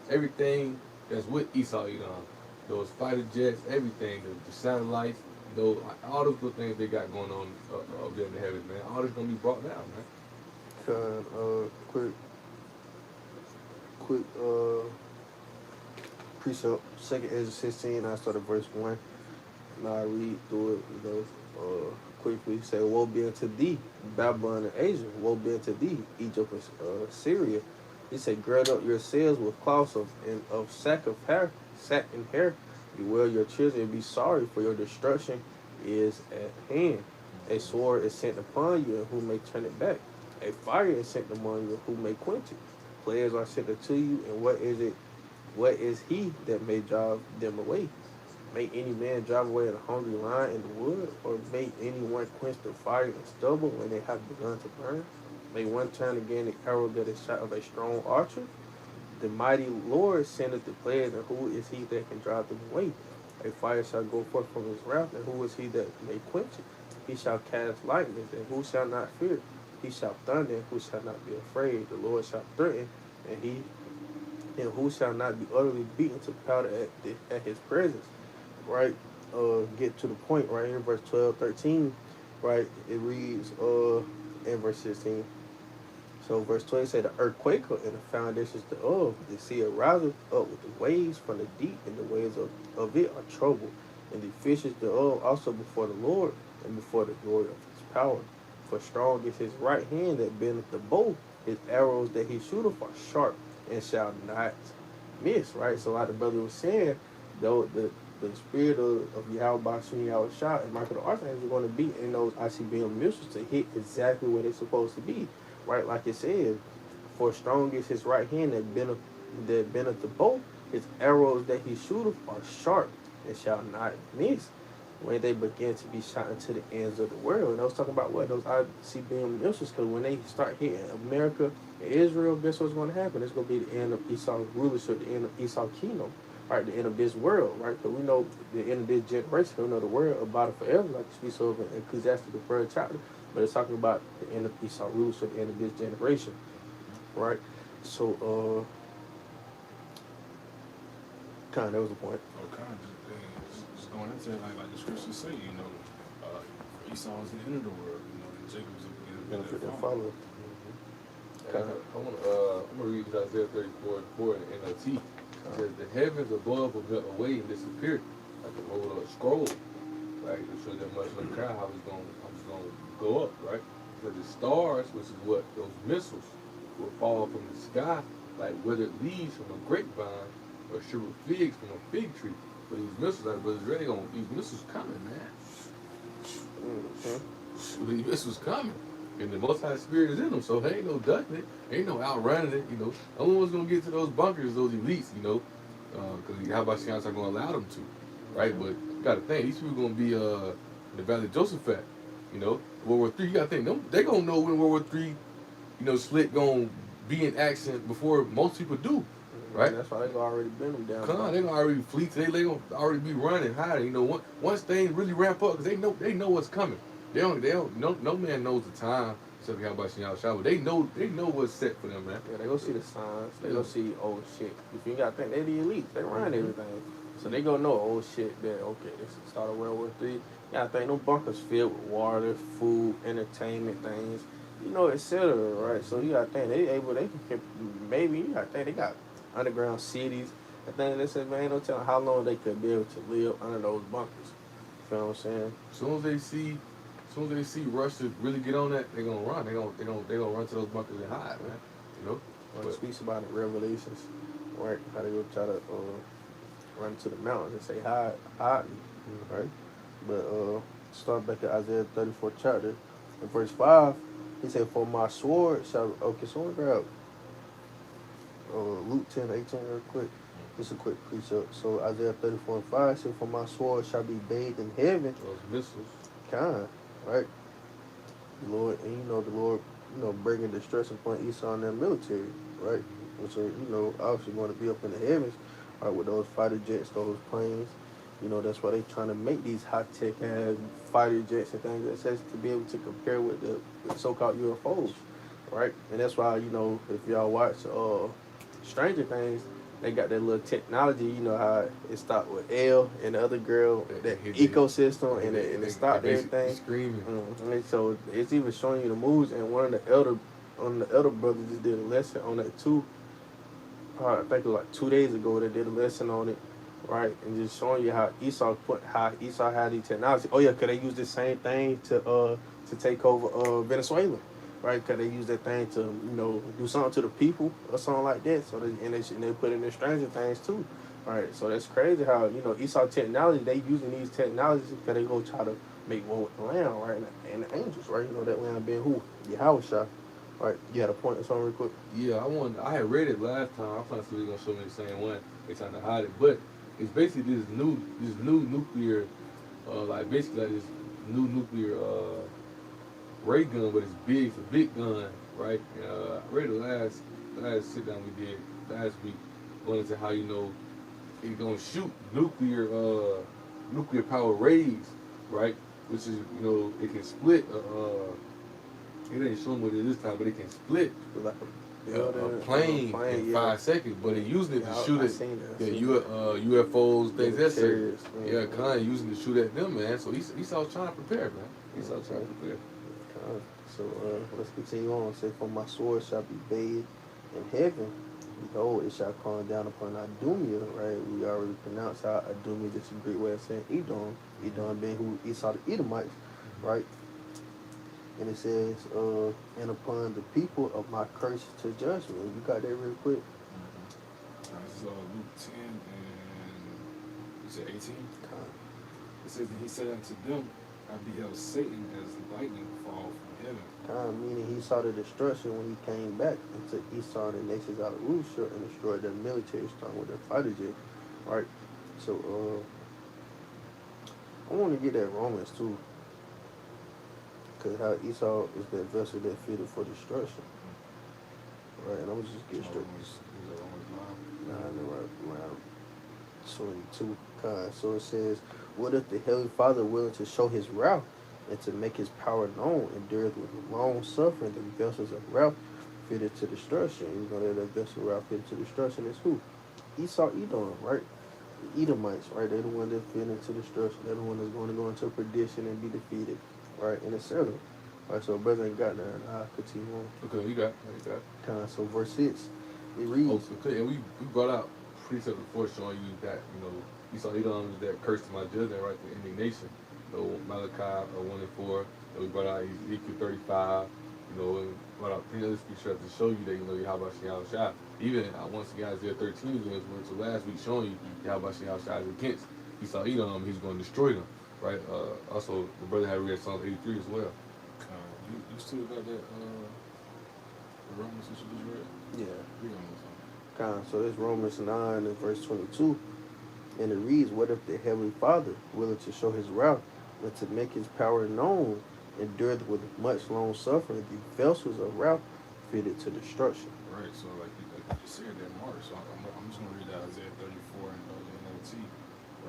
everything that's with Esau, those fighter jets, everything, the satellites, all those good things they got going on up there in the heavens, man. All this going to be brought down, man. Quick precept, 2nd Ezra 16, I started verse 1. Now I read through it, quickly. Say, woe be unto thee, Babylon and Asia. Woe be unto thee, Egypt and Syria. He said, gird up yourselves with cloths of sack and hair. Bewail your children and be sorry, for your destruction is at hand. A sword is sent upon you, and who may turn it back? A fire is sent among you, who may quench it? Plagues are sent unto you, and what is he that may drive them away? May any man drive away a hungry lion in the wood, or may anyone quench the fire and stubble when they have begun to burn? May one turn again the arrow that is shot of a strong archer? The mighty Lord sendeth the plagues, and who is he that can drive them away? A fire shall go forth from his wrath, and who is he that may quench it? He shall cast lightning, and who shall not fear? He shall thunder, and who shall not be afraid? The Lord shall threaten, and who shall not be utterly beaten to powder at his presence? Right? Get to the point right here, verse 12, 13. Right? It reads in verse 16. So verse 20 say the earth quaketh and the foundations thereof. The sea ariseth up with the waves from the deep, and the waves of it are troubled. And the fishes thereof also before the Lord, and before the glory of his power. For strong is his right hand that bendeth the bow. His arrows that he shooteth are sharp, and shall not miss. Right? So like the brother was saying, though the spirit of Yahweh Shuni Yahweh and Michael the Archangel are going to be in those ICBM missiles to hit exactly where they're supposed to be. Right, like it says, for strong is his right hand that bendeth the bow. His arrows that he shooteth are sharp and shall not miss. When they begin to be shot into the ends of the world. And I was talking about what? Those ICBM missiles, because when they start hitting America and Israel, guess what's going to happen? It's going to be the end of Esau's rulership, the end of Esau's kingdom, right? The end of this world, right? Because we know the end of this generation, we know the world about it forever, like it speaks of in Ecclesiastes, the 3rd chapter. But it's talking about the end of Esau's rulership, the end of this generation, right? So, kind of, that was the point. Just going into it, like the scriptures say, Esau is the end of the world, and Jacob's the Benefit that follow. I'm gonna read Isaiah 34:4 in the NLT. It says, the heavens above will melt away and disappear like a rolled up scroll. Right? To show that much like cry how it's gonna go up, right? So the stars, which is what those missiles, will fall from the sky like withered leaves from a grapevine, or shriveled figs from a fig tree. But these missiles, like brothers, really these missiles coming, man. These missiles coming. And the Most High Spirit is in them, so there ain't no ducking it, ain't no outrunning it, The only one's gonna get to those bunkers, those elites, because how about Shian's not gonna allow them to, right? But you gotta think, these people gonna be in the Valley of Josaphat, World War III. You gotta think, they gonna know when World War III, Slick gonna be in action before most people do, right? That's why they already been them down. They gonna already fleet, they gonna already be running, hiding. Once things really ramp up, because they know what's coming. No man knows the time. Except how about Shinyao, they know what's set for them, man. Yeah, they go see the signs. They go see shit. If you gotta think, they the elites. They run everything, so they gonna know shit. That okay, this is the start of World War III. You gotta think, no bunkers filled with water, food, entertainment things, etc. Right? So you gotta think maybe you gotta think they got underground cities. I think they said, man, ain't no telling how long they could be able to live under those bunkers. You know what I'm saying? As soon as they see soon as they see Russia really get on that, they're gonna run. They gonna run to those bunkers and hide, man. You know. When it speaks about it, Revelations, right? How they go try to run to the mountains and say hide me, right? But start back at Isaiah 34 chapter, in verse 5, he said, "For my sword shall." Okay, so I'm gonna grab Luke 10:18 real quick. Just a quick precept. So Isaiah 34:5 said, "For my sword shall be bathed in heaven." Those missiles. Kind, right? The Lord, and the Lord, bringing distress upon Esau and their military, right? Which are, obviously going to be up in the heavens, right, with those fighter jets, those planes. That's why they're trying to make these high-tech ass fighter jets and things that says to be able to compare with the so-called UFOs, right? And that's why, if y'all watch Stranger Things, they got that little technology, how it stopped with L and the other girl, that ecosystem, and it stopped everything. Screaming. And so it's even showing you the moves, and one of the elder brothers just did a lesson on that too. I think it was like 2 days ago they did a lesson on it, right? And just showing you how Esau had the technology. Oh yeah, could they use the same thing to take over Venezuela, right? Could they use that thing to do something to the people or something like that? So they put in their Stranger Things too, right? So that's crazy how Esau technology, they using these technologies because they go try to make war with the land, right? And the angels, right? That land being who? Yahweh Shah. Right, you had a point or something real quick? Yeah, I had read it last time. I'm trying to see if they're gonna show me the same one. They're trying to hide it, but it's basically this new nuclear, like basically like this new nuclear ray gun, but it's big. It's a big gun, right? I read it last sit down we did last week, going into how it's gonna shoot nuclear power rays, right? Which is it can split. It ain't showing what it is this time, but it can split Like a plane in 5 seconds. But it using it to shoot at UFOs, things that say. Yeah, kind of using it to shoot at them, man. So Esau's trying to prepare, man. Esau's trying to prepare. So let's continue on. Say, "For my sword shall be bathed in heaven. Behold, it shall come down upon Idumea," right? We already pronounced how Idumea, just a great way of saying Edom. Edom being who Esau the Edomites, right? And it says, "And upon the people of my curse to judgment." You got that real quick? This is Luke 10 and you said 18? It says, "And he said unto them, I beheld Satan as lightning fall from heaven." Meaning he saw the destruction when he came back and took Esau and the nations out of Russia and destroyed their military, starting with their fighter jet, right? So I want to get that Romans too, because how Esau is that vessel that fitted for destruction, right? And I'm gonna just get straight. Around 22. So it says, "What if the Heavenly Father, willing to show his wrath and to make his power known, endureth with long suffering the vessels of wrath fitted to destruction?" That vessel of wrath fitted to destruction is who? Esau, Edom, right? The Edomites, right? They're the one that fit into destruction. They're the one that's going to go into perdition and be defeated, right? And etc. Right, so brother ain't got nothing. I'll continue on. Okay, you got. So verse 6, it reads. Okay, and we brought out precept before showing you that Esau Edom is that curse to my judgment, right? The indignation. Malachi 1 and 4. And we brought out Ezekiel 35. And brought out three other scriptures to show you that Yahweh Shah. Even once again Isaiah 13 we went to last week, showing you Yahweh Shah is against Esau Edom. He's going to destroy them, right? Also, the brother had read Psalm 83 as well. You still got that Romans that you just read? Yeah. So it's Romans 9 and verse 22. And it reads, "What if the Heavenly Father, willing to show his wrath, and to make his power known, endured with much long suffering the vessels of wrath fitted to destruction?" Right, so like you just said that, Mark. So I'm just going to read that Isaiah 34 and NLT,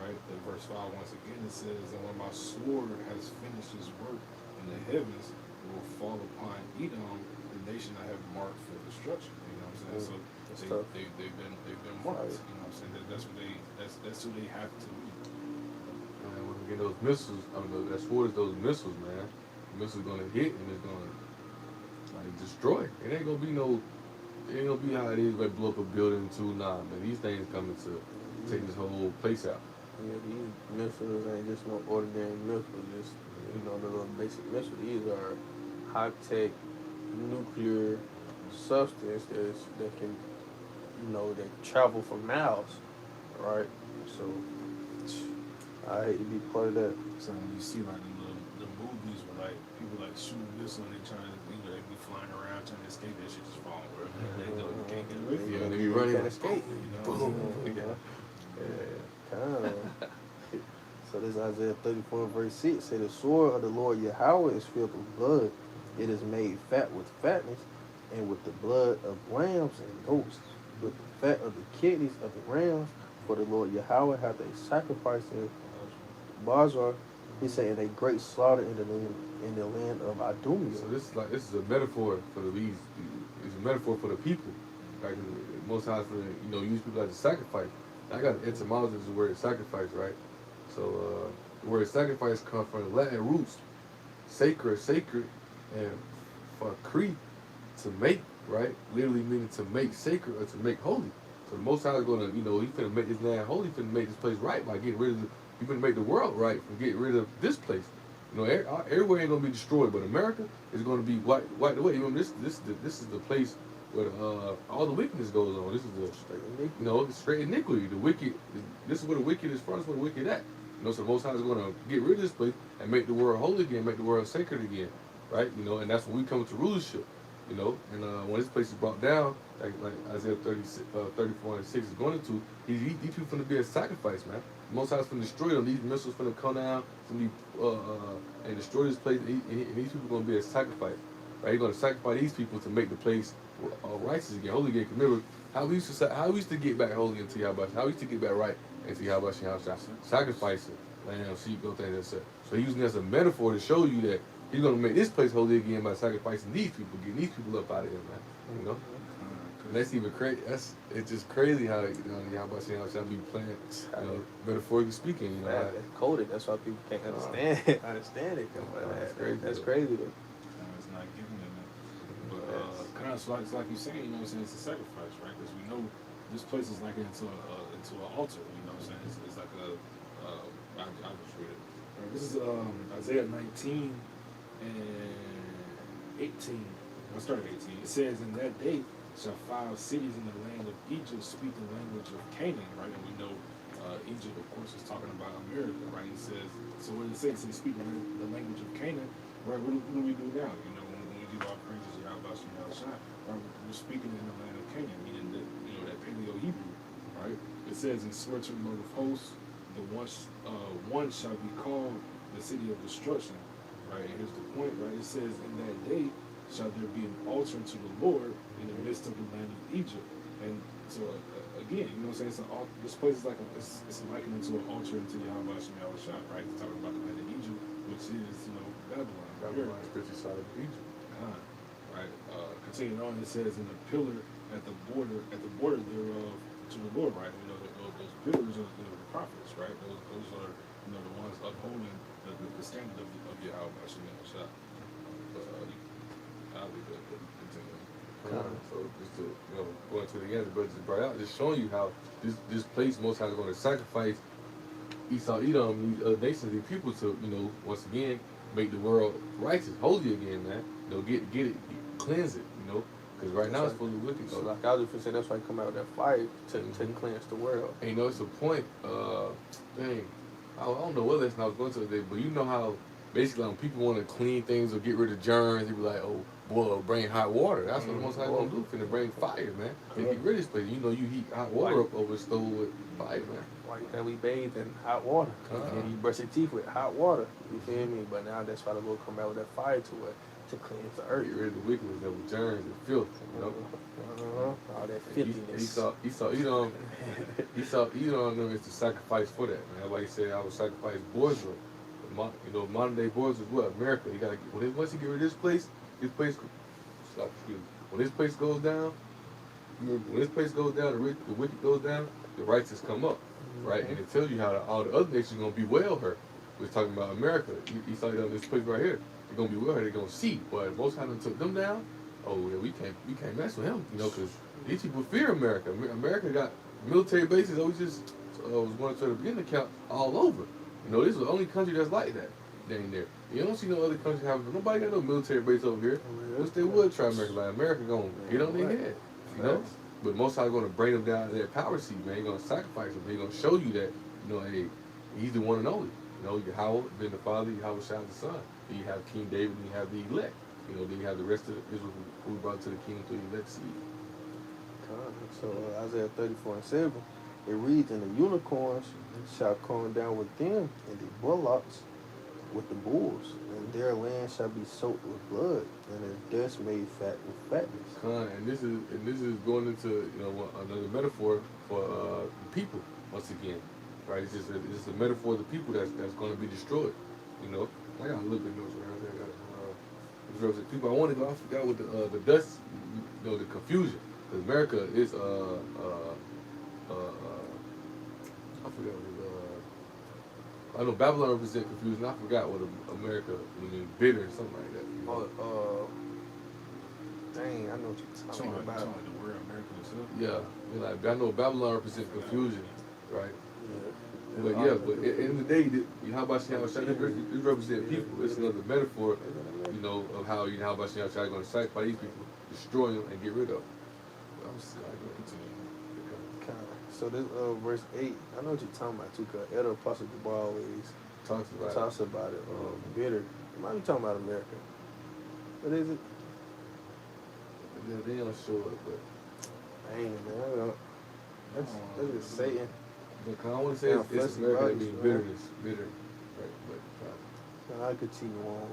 right? The verse 5, once again, it says, "And when my sword has finished his work in the heavens, it will fall upon Edom, the nation I have marked for destruction." You know what I'm saying? So they've been marked. You know what I'm saying? That's who they have to be. And when we get those missiles, that sword is those missiles, man. The missiles gonna hit and it's gonna destroy. It ain't gonna be how it is where blow up a building too. Nah, man. These things coming to take this whole place out. Yeah, these missiles ain't just no ordinary missiles. you know, the little basic missile. These are high tech nuclear substance that can, you know, that travel for miles, right? So I hate to be part of that. So when you see like the movies where like people like shooting this when they trying to, they be flying around trying to escape, that shit just falling wherever they go. You can't get away from Yeah, it. they be running. Can't escape. Boom. Kind of. So this Isaiah 34 verse 6 say the sword of the Lord Yahweh is filled with blood. It is made fat with fatness, and with the blood of lambs and goats, with the fat of the kidneys of the rams. For the Lord Yahweh hath a sacrifice in Bazar. He said, in a great slaughter in the land of Idumea. So this is a metaphor for the bees. It's a metaphor for the people. Like most times, for use people as a sacrifice. I got an etymology of the word sacrifice, right? So the word sacrifice comes from the Latin roots, sacred, and for cre, to make, right? Literally meaning to make sacred or to make holy. So the Most High is gonna, he finna make this land holy, finna make this place right by getting rid of he finna make the world right from getting rid of this place. Everywhere ain't gonna be destroyed, but America is gonna be wiped away. Remember, this is the place where all the wickedness goes on. This is the straight iniquity. The wicked. This is where the wicked is from. This is where the wicked at. So the Most High is gonna get rid of this place and make the world holy again, make the world sacred again, right? And that's when we come to rulership. And when this place is brought down, like Isaiah 34 and 6 is going into, these people finna be a sacrifice, man. Most High is finna destroy them. These missiles finna come down, and destroy this place, and these people gonna be a sacrifice, right? He's gonna sacrifice these people to make the place righteous again, holy again. Remember how we used to get back holy into Yahweh, how we used to get back right into Yahweh, sacrificing lamb, sheep, goat, things like that. So he's using it as a metaphor to show you that he's gonna make this place holy again by sacrificing these people, getting these people up out of here, man. And that's even crazy. It's just crazy how Yahweh shall be playing, metaphorically speaking. That's coded. That's why people can't understand it. That's crazy. That's crazy though. It's not giving them that. But kind of like you're saying, it's a sacrifice, right? Because we know this place is like into an altar. It's like I'll just read it. Right, this is Isaiah 19 and 18. I started 18. It says, in that day shall 5 cities in the land of Egypt speak the language of Canaan, right? And we know Egypt, of course, is talking about America, right? It says, so what it says, speak the language of Canaan, right? What do we do now? When we give our praises to Yahweh Shai, right? We're speaking in the land of Canaan, meaning that, that Paleo Hebrew, right? It says, and swear to the Lord of hosts, the one shall be called the city of destruction, right? And here's the point, right? It says, in that day shall there be an altar to the Lord in the midst of the land of Egypt. And so again, it's this place is like it's likened to an altar into Yahweh Shai, right? It's talking about the land of Egypt, which is Babylon. Babylon is pretty side of Egypt. Right. Continuing on, it says, in the pillar at the border thereof to the Lord, right? Those pillars are the prophets, right? Those are the ones upholding the standard of Yahweh Shai. I'll be good. Continue. So just to going to the end, but just brought out, just showing you how this place Most High is going to sacrifice Esau, Edom, these other nations, these people to once again make the world righteous, holy again, man. Get it, cleanse it, because right now it's full of wicked. So like I was just saying, that's why I come out with that fire to cleanse the world. And it's a point. Dang, I don't know what lesson I was going to today, but you know how basically when people want to clean things or get rid of germs, they be like, oh, boy, bring hot water. That's what the Most High gonna do. Finna bring fire, man. Get rid of this place. You heat hot water up over the stove with fire, man. Why you we bathe in hot water? And you brush your teeth with hot water. You feel me? But now that's why the Lord come out with that fire to cleanse the earth. Get rid of the wickedness, the germs, and filth. All that filthiness. Esau Edom is the sacrifice for that, man. That's why he said I will sacrifice boys. Modern day boys as well. America, you gotta once you get rid of this place when this place goes down, the wicked goes down, the righteous come up, right? And it tells you how all the other nations are gonna be well hurt. We're talking about America. You saw this place right here. They're gonna be well hurt. They're gonna see. But most times took them down. Oh yeah, we can't mess with him, because these people fear America. America got military bases. Always just was going to the beginning count all over. This is the only country that's like that. they ain't there. You don't see no other country have nobody got no military base over here. Yeah, Which they would try America. Like America gonna get on their right. head, you know. Facts. But most are gonna bring them down to their power seat, man. He gonna sacrifice them. He gonna show you that, you know, hey, he's the one and only. You know, Yahweh been the father, Yahweh shot the son. Then you have King David, and you have the elect. You know, then you have the rest of Israel who brought to the kingdom through the elect seed. So Isaiah 34:7, it reads, "And the unicorns shall come down with them, and the bullocks with the bulls, and their land shall be soaked with blood, and their dust made fat with fatness." And this is going into, you know, another metaphor for the people once again, right? It's just a metaphor of the people that's going to be destroyed. You know, I got a little bit of notes around there. I got people. I want to go. I forgot what the dust, you know, the confusion. Because America is I forgot what I know Babylon represents confusion. I forgot what America means, bitter or something like that. You know? Dang, I know what you're talking about. Like the word America itself. Yeah, like I know Babylon represents confusion, right? Yeah. But at the end of the day, how about this represent people? It's another metaphor, you know, of how how about is going to sacrifice these people, destroy them, and get rid of them. So this verse 8, I know what you're talking about too, because Elder Apostle Dubois always talks about it. Bitter. You might be talking about America. What is it? Yeah, they don't show it, but Dang, man. That's just Satan. I want to say it's America that means bitterness, bitter. Right, I continue on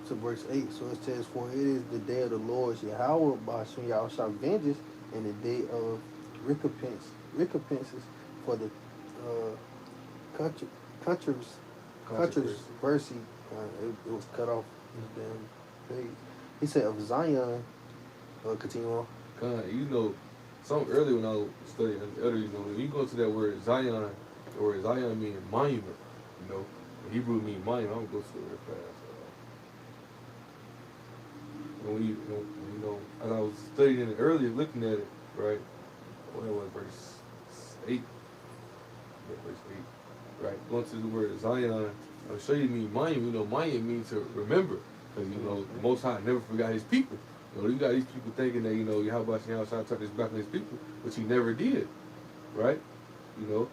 to verse 8. So it says, "For it is the day of the Lord Yahweh, Bashim Yahshua vengeance, and the day of recompenses for the controversy." It was cut off this damn page. He said of Zion. Continue on. You know, some earlier when I was studying elder, you know, when you go to that word Zion, the word Zion means monument. You know, in Hebrew means monument. I'm gonna go to it real fast. When you know, as I was studying it earlier, looking at it, right? What was verse 8? Yeah, verse 8. Right, going to the word Zion. I'll show you mean monument. You know, monument means to remember, because you know the Most High never forgot His people. You know, you got these people thinking that, you know, Yahweh trying to turn His back on His people, which He never did, right? You know,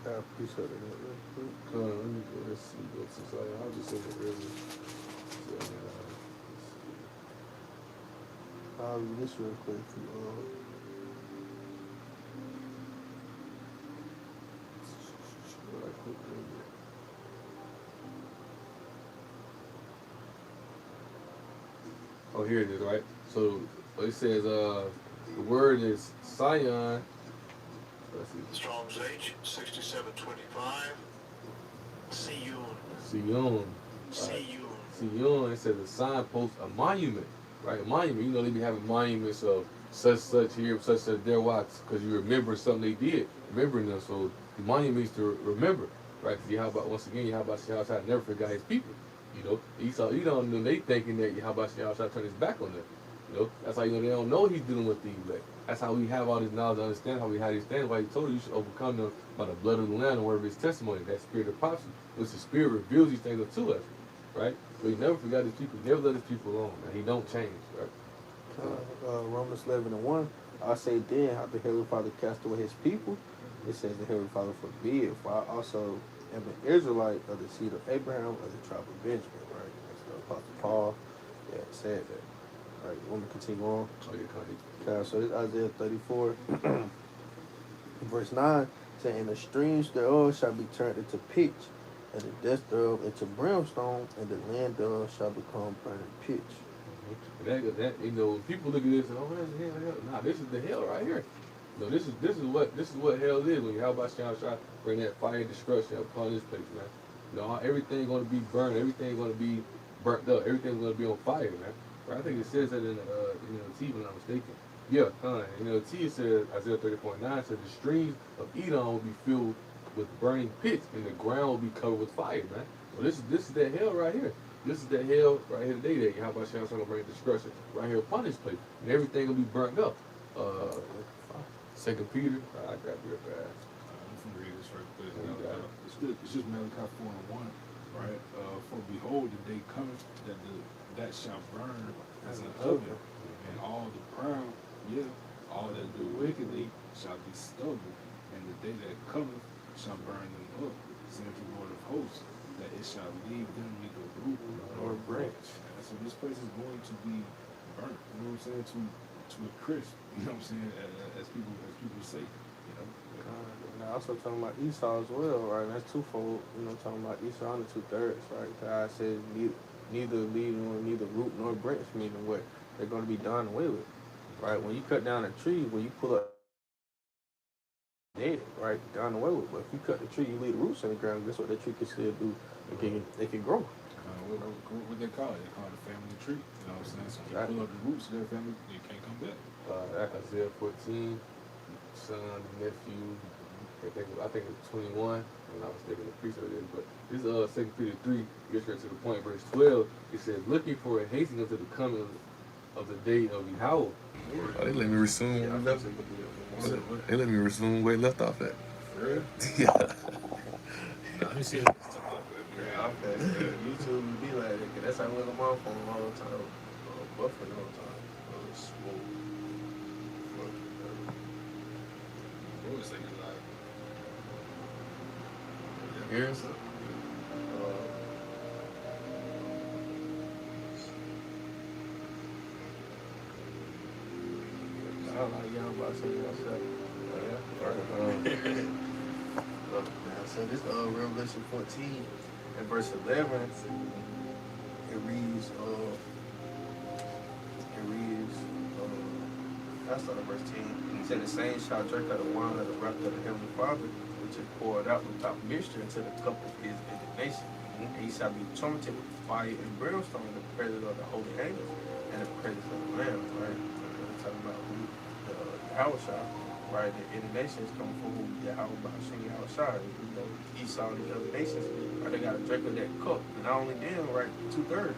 I appreciate it. let me go. Let's see. Go to Zion. I was just saying it earlier. I'll read this real quick. Oh, here it is, right? So it says the word is Sion. Let's see. Strong's H 6725. Siyun. Sion. Siyun. Sion. It says a signpost, a monument, right? A monument. You know, they be having monuments of such here, such there. Why? Because you remember something they did, remembering them. So the monument means to remember, right? Because once again, Yahweh never forgot His people. You know, Esau, they thinking that Yahweh turn His back on them. You know, that's how you know they don't know He's dealing with the elect. That's how we have all this knowledge to understand how we have these things. Why He told you should overcome them by the blood of the Lamb and word of His testimony. That spirit of prophecy, which the Spirit reveals these things to us, right? So He never forgot His people. He never let His people alone. Man. He don't change, right? Romans 11:1. I say then, how the Heavenly Father cast away His people? It says the Heavenly Father forbid. For I also am an Israelite of the seed of Abraham of the tribe of Benjamin. Right? That's the Apostle Paul. Yeah, said that. All right, you want me to continue on? Okay, so this is Isaiah 34, verse 9, saying, "And the streams thereof shall be turned into pitch, and the dust thereof into brimstone, and the land thereof shall become burning pitch." That you know, people look at this and that's hell. Nah, this is the hell right here. No, this is what hell is when Yahweh try bring that fire and destruction upon this place, man. You know, everything gonna be burned, everything gonna be burnt up, everything's gonna be on fire, man. Right? I think it says that in T, if I'm not mistaken. Yeah, in T it says Isaiah 30:9 says the streams of Edom will be filled with burning pits, and the ground will be covered with fire, man. So this is that hell right here. This is that hell right here today that Yahweh Shah's gonna bring destruction right here upon this place, and everything will be burnt up. 2 Peter, I got real fast. I'm from read this right it's Malachi. It's just Malachi 4:1, right? For behold, the day cometh that shall burn as an oven, and all the proud, yeah, all that do wickedly shall be stubble, and the day that cometh shall burn them up, saith the Lord of hosts, that it shall leave them neither root nor branch. And so this place is going to be burnt, you know what I'm saying, to a crisp, you know what I'm saying, as people say, you know. And I also talking about Esau as well, right? And that's twofold, you know, talking about Esau and the 2/3, right? God says neither leave nor neither root nor branch, meaning what? They're going to be done away with, right? When you cut down a tree, when you pull up dead, right? Done away with. But if you cut the tree, you leave the roots in the ground, guess what that tree can still do? It can grow. What they call it? They call it a family tree. You know what I'm saying? So you pull up the roots of their family, they can't come back. Isaiah 14, son, nephew. I think it's 21. I'm not mistaken, the priest of it is. But this is 2 Peter 3, gets right to the point. Verse 12, it says, looking for and hastening unto the coming of the day of Yahweh. Oh, they let me resume. Yeah, I'm definitely They let me resume where it left off at. For real? Yeah. Let me see it. YouTube would be like that, 'cause that's how I look on my phone all the time. Buffering all the time. Smooth. What was thinking like? Here's I don't like y'all about saying yourself. Look, now, so this Revelation 14 and verse 11, it reads, I start at verse 10. It said, the same shall drink of the wine of the wrath of the Heavenly Father, which is poured out without mixture into the cup of his indignation. And he shall be tormented with fire and brimstone in the presence of the holy angels and the presence of the Lamb, right? We're talking about who Yahweh, right? The indignation is coming from who Yahweh Bashing Yahweh. You know, Esau and the other nations, right? They got to drink of that cup. And not only them, right? 2/3,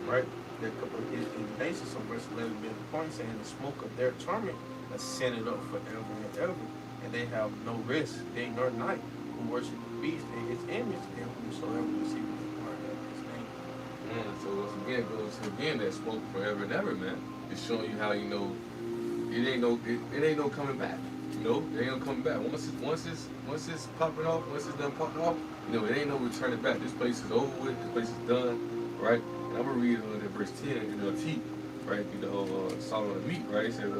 right? That cup of his indignation. So verse 11 being the point saying the smoke of their torment ascended up forever and ever. And they have no rest day nor night who worship the beast and his image and whosoever receives the part of his name. So once again, it goes again that smoke forever and ever, man. It's showing you how you know it ain't no coming back. You know, it ain't no coming back. Once it's popping off, once it's done popping off, you know, it ain't no returning back. This place is over with. This place is done, right? And I'm gonna read that verse 10 in the T, right? You know, Solomon the meat, right? It says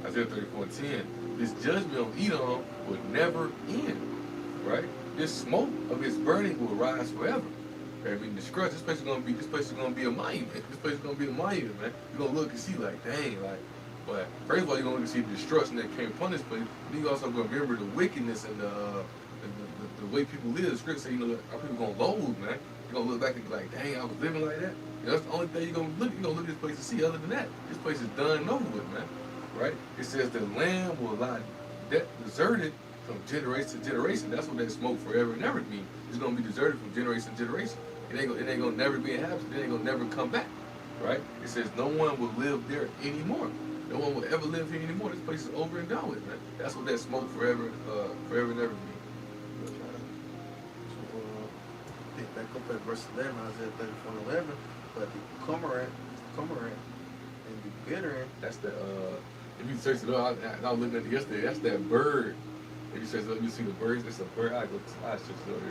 Isaiah 34:10. This judgment on Edom will never end, right? This smoke of its burning will rise forever. I mean, the scourge. This place is gonna be a monument. This place is gonna be a monument, man. You're gonna look and see like, dang, like. But first of all, you're gonna look and see the destruction that came upon this place. Then you also gonna remember the wickedness and the way people live. The scripture say, you know, our people gonna loathe, man. You're gonna look back and be like, dang, I was living like that. You know, that's the only thing you're gonna look. You're gonna look at this place and see. Other than that, this place is done and over with, man. Right? It says the land will lie deserted from generation to generation. That's what that smoke forever and ever means. It's gonna be deserted from generation to generation. It ain't gonna never be inhabited. It ain't gonna never come back. Right? It says no one will live there anymore. No one will ever live here anymore. This place is over and done with, man. That's what that smoke forever and ever means. So, pick back up at verse 11, Isaiah 34:11. But the cormorant and the bittern, That's the if you search it up, I was looking at it yesterday. That's that bird. If you search it up, you see the birds. It's a bird. I search it up.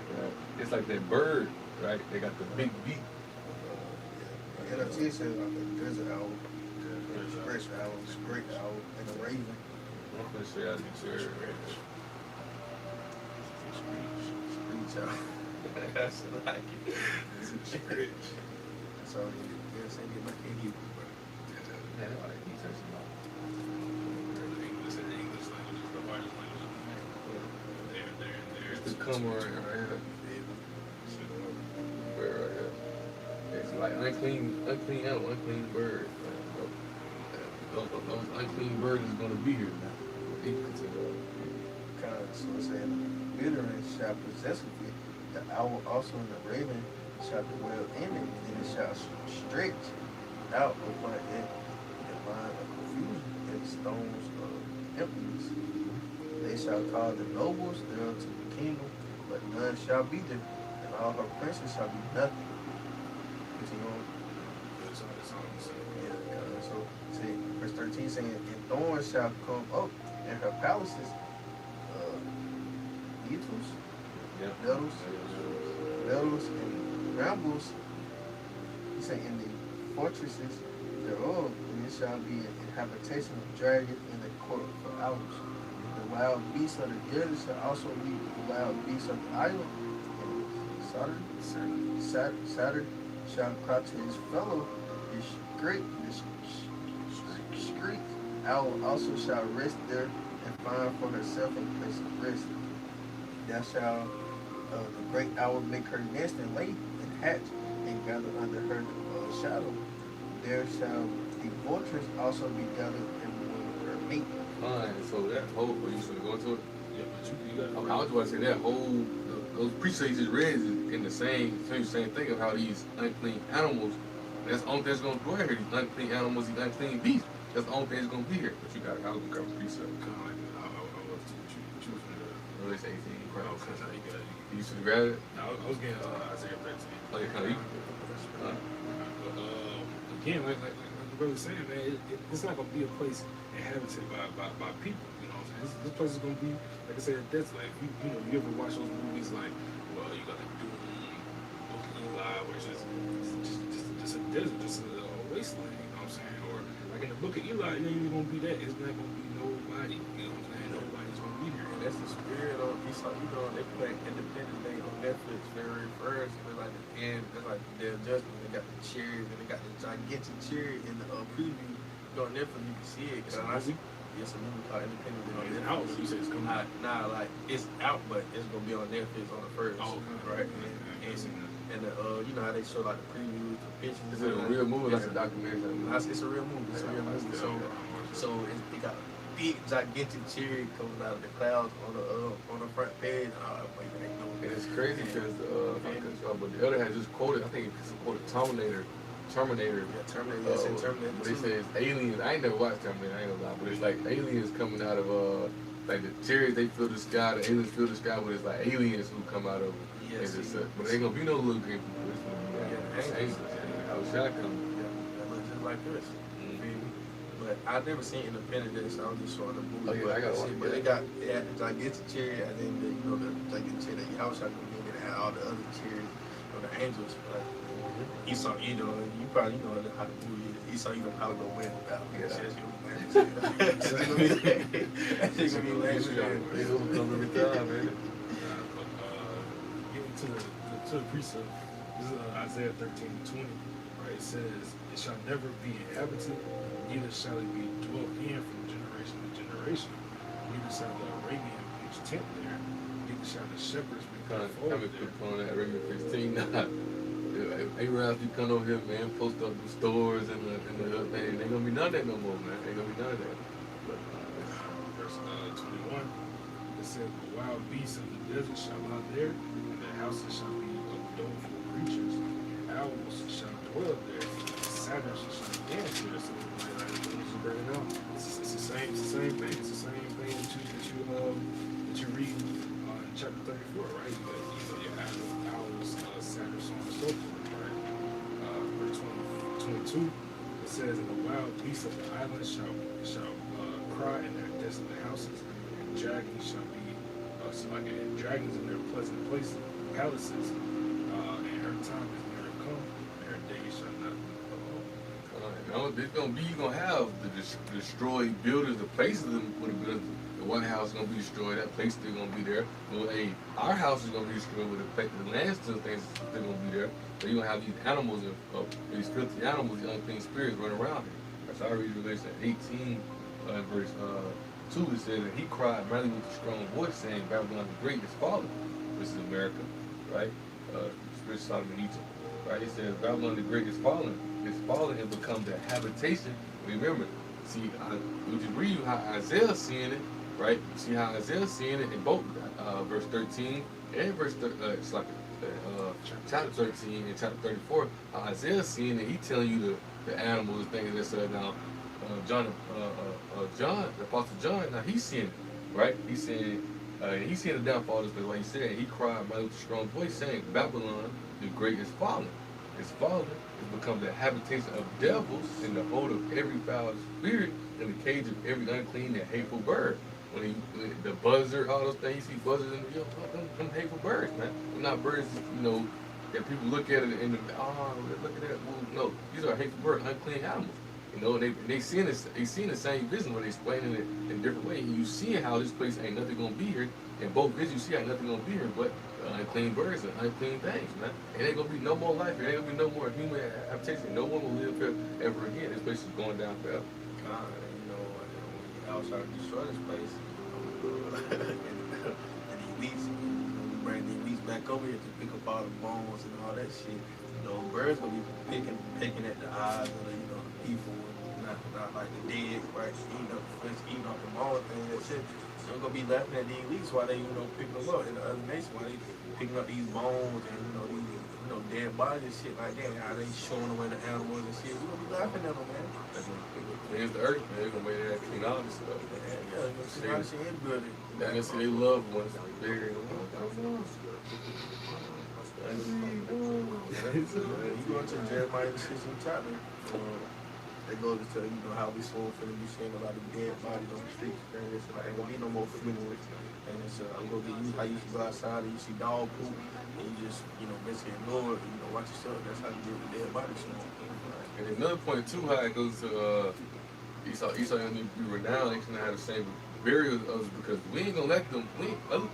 It's like that bird, right? They got the big beak. NFT says like a desert owl, a scratch owl, and a raven. I'm gonna show y'all the bird. Screech owl. That's like it. It's a screech. So yeah, same thing like in Hebrew, bro. Man, that's why they keep searching up. English and English language is the largest language in the world. There. It's the come right here. Bird right here. It's like unclean animal, unclean bird. Those unclean birds is gonna be here now. Kind of, so it's saying the bittern shall possess of it, the owl also and the raven shall dwell in it, and it shall stretch out upon it a line of confusion and stones of emptiness. They shall call the nobles thereof to the kingdom, but none shall be there, and all her princes shall be nothing. Continue on. That's all I'm saying. Yeah, so see, verse 13 saying, and thorns shall come up, and her palaces, beetles, Yeah. nettles, and brambles. He said, in the fortresses thereof, and it shall be an habitation of dragons in the court for owls. The wild beasts of the desert shall also be the wild beasts of the island. And Saturn shall cry to his fellow, his shriek. Owl also shall rest there and find for herself a place of rest. Thou shalt the great owl make her nest and lay and hatch and gather under her shadow. There shall the vultures also be gathered and with her mate. Fine. So that whole, are you going to go into it? Yeah, but you got. I was about to say that whole, those precepts you just read is in the same thing of how these unclean animals, that's the only thing that's going to go here. These unclean animals, these unclean beasts. That's the only thing that's going to be here. But you got, I was going to cover precept. Kind of like I was what you was finna. Release 18. Oh, cause how you got it. You should grab it. I was getting Isaiah 13. Oh, yeah, kind of. Again, like the brother was saying, man, it's not gonna be a place inhabited by people. You know what I'm saying? This place is gonna be, like I said, that's like you know, you ever watch those movies like, well, you got like Doom, Book of Eli, where it's just a desert, just a wasteland. You know what I'm saying? Or like in the Book of Eli, it ain't even gonna be that. It's not gonna be nobody. You know what I'm saying? Nobody's gonna be here. And that's the spirit of Esau. You know, they play Independence Day on Netflix very first. It's like the end, it's like the judgment. They got the cherries and they got the gigantic cherry in the preview. You go on Netflix, you can see it. It's a movie? It's a movie called Independence Day on It's Netflix. out, but you said it's coming out. Nah, like it's out, but it's gonna be on Netflix on the first. Oh, right? And the, you know how they show like the previews, the pictures. Is it a real movie? Like a documentary? It's a real movie. It's a real movie. So it got a big gigantic cherry coming out of the clouds on the front page. And it's crazy because but the other had just quoted, I think it's quoted Terminator. Yeah, Terminator. Yes, and Terminator. But they say it's aliens. I ain't never watched Terminator. I ain't gonna lie, but it's like aliens coming out of like the cherries. They fill the sky. The aliens fill the sky, but it's like aliens who come out of. Yes, but ain't gonna be no little green people. It's gonna be angels. I was shocked. That look just like us. You feel me? But I never seen Independence Day, so I'm just showing the movie. Oh, yeah, I gotta watch But it. they had the gigantic cherry, and then the gigantic cherry that y'all shot gonna get, and had all the other cherries of the angels. But Esau, you probably know how the movie is. Esau, probably gonna win the battle. Yeah. That's gonna be lame. That's gonna be lame. They overcome every time, man. Getting to the precept, this is Isaiah 13:20, right? It says, "It shall never be inhabited, neither shall it be dwelt in from generation to generation. Neither shall the Arabian pitch tent there, neither shall the shepherds be Kind of fold quick there." on that Arabian 15. Nah. Hey, Ralph, you come over here, man, post up the stores and the hood, man. Ain't gonna be none of that no more, man. Ain't gonna be none of that. But, Verse 21, it says, "The wild beasts of the desert shall lie there, and their houses shall be of doleful creatures. Owls shall dwell there, satyrs shall dance there." So, like just bringing out, it's the same thing. It's the same thing that you read in chapter 34, right? You know, your owls, satyrs, so on and so forth, right? Verse 22, it says, "And the wild beasts of the island shall cry in their desolate houses, and dragons shall be and dragons in their pleasant places, palaces, and her time is never come, and her days shall not it's gonna be, you're gonna have the destroyed buildings, the places that would have been, the White House is gonna be destroyed, that place still gonna be there. Well, hey, our house is gonna be destroyed with the land still things still gonna be there. So you're gonna have these animals, these filthy animals, these unclean spirits running around here. That's how I read Revelation 18, verse 2, it says, "And he cried mightily with a strong voice, saying, Babylon the Great is fallen." This is America, right? Spirit of Sodom and Egypt, right? He says, "Babylon the Great is fallen and become the habitation." Remember, see, we just read you how Isaiah's seeing it, right? You see how Isaiah's seeing it in both verse 13 and chapter 13 and chapter 34. How Isaiah's seeing it, he telling you the animals, things that's now. John, the Apostle John, now he's seeing it, right? He's saying He seen the downfall of this place. Like he said, he cried by with a strong voice, saying, Babylon the great is fallen. It's fallen. It's become the habitation of devils and the hold of every foul spirit and the cage of every unclean and hateful bird. When the buzzard, all those things, you see buzzards and them hateful birds, man. They're not birds, that people look at it and look at that. Well, no, these are hateful birds, unclean animals. They seeing this, they seeing the same vision, but they explaining it in a different way. And you seeing how this place ain't nothing gonna be here. In both visions, you see how nothing gonna be here, but unclean birds and unclean things, man. It ain't gonna be no more life. It ain't gonna be no more human habitation. No one will live here ever again. This place is going down forever. God, when you outside to destroy this place, and the elites, we bring the elites back over here to pick up all the bones and all that shit. Birds gonna be picking at the eyes of the people, not like the dead, right? Eating off the bones and that shit. They're gonna be laughing at the elites while they, picking them up in the other nation, while they picking up these bones and these dead bodies and shit like that. How they showing away the animals and shit. We're gonna be laughing at them, man. Cleanse the earth, man. They're gonna make that clean all this stuff. Yeah, see how this shit is good. They're gonna see their loved ones buried. You go to Jeremiah the 16th chapter. They go to tell how we soon finna be seeing a lot of dead bodies on the streets. And it's like, ain't gonna be no more funerals. And it's I'm gonna get you how you used to go outside and you see dog poop and you just basically ignore it. Watch yourself. That's how you deal with dead bodies. And another point too, how it goes to Esau and be renowned. They shouldn't have the same burial of us because we ain't gonna let them.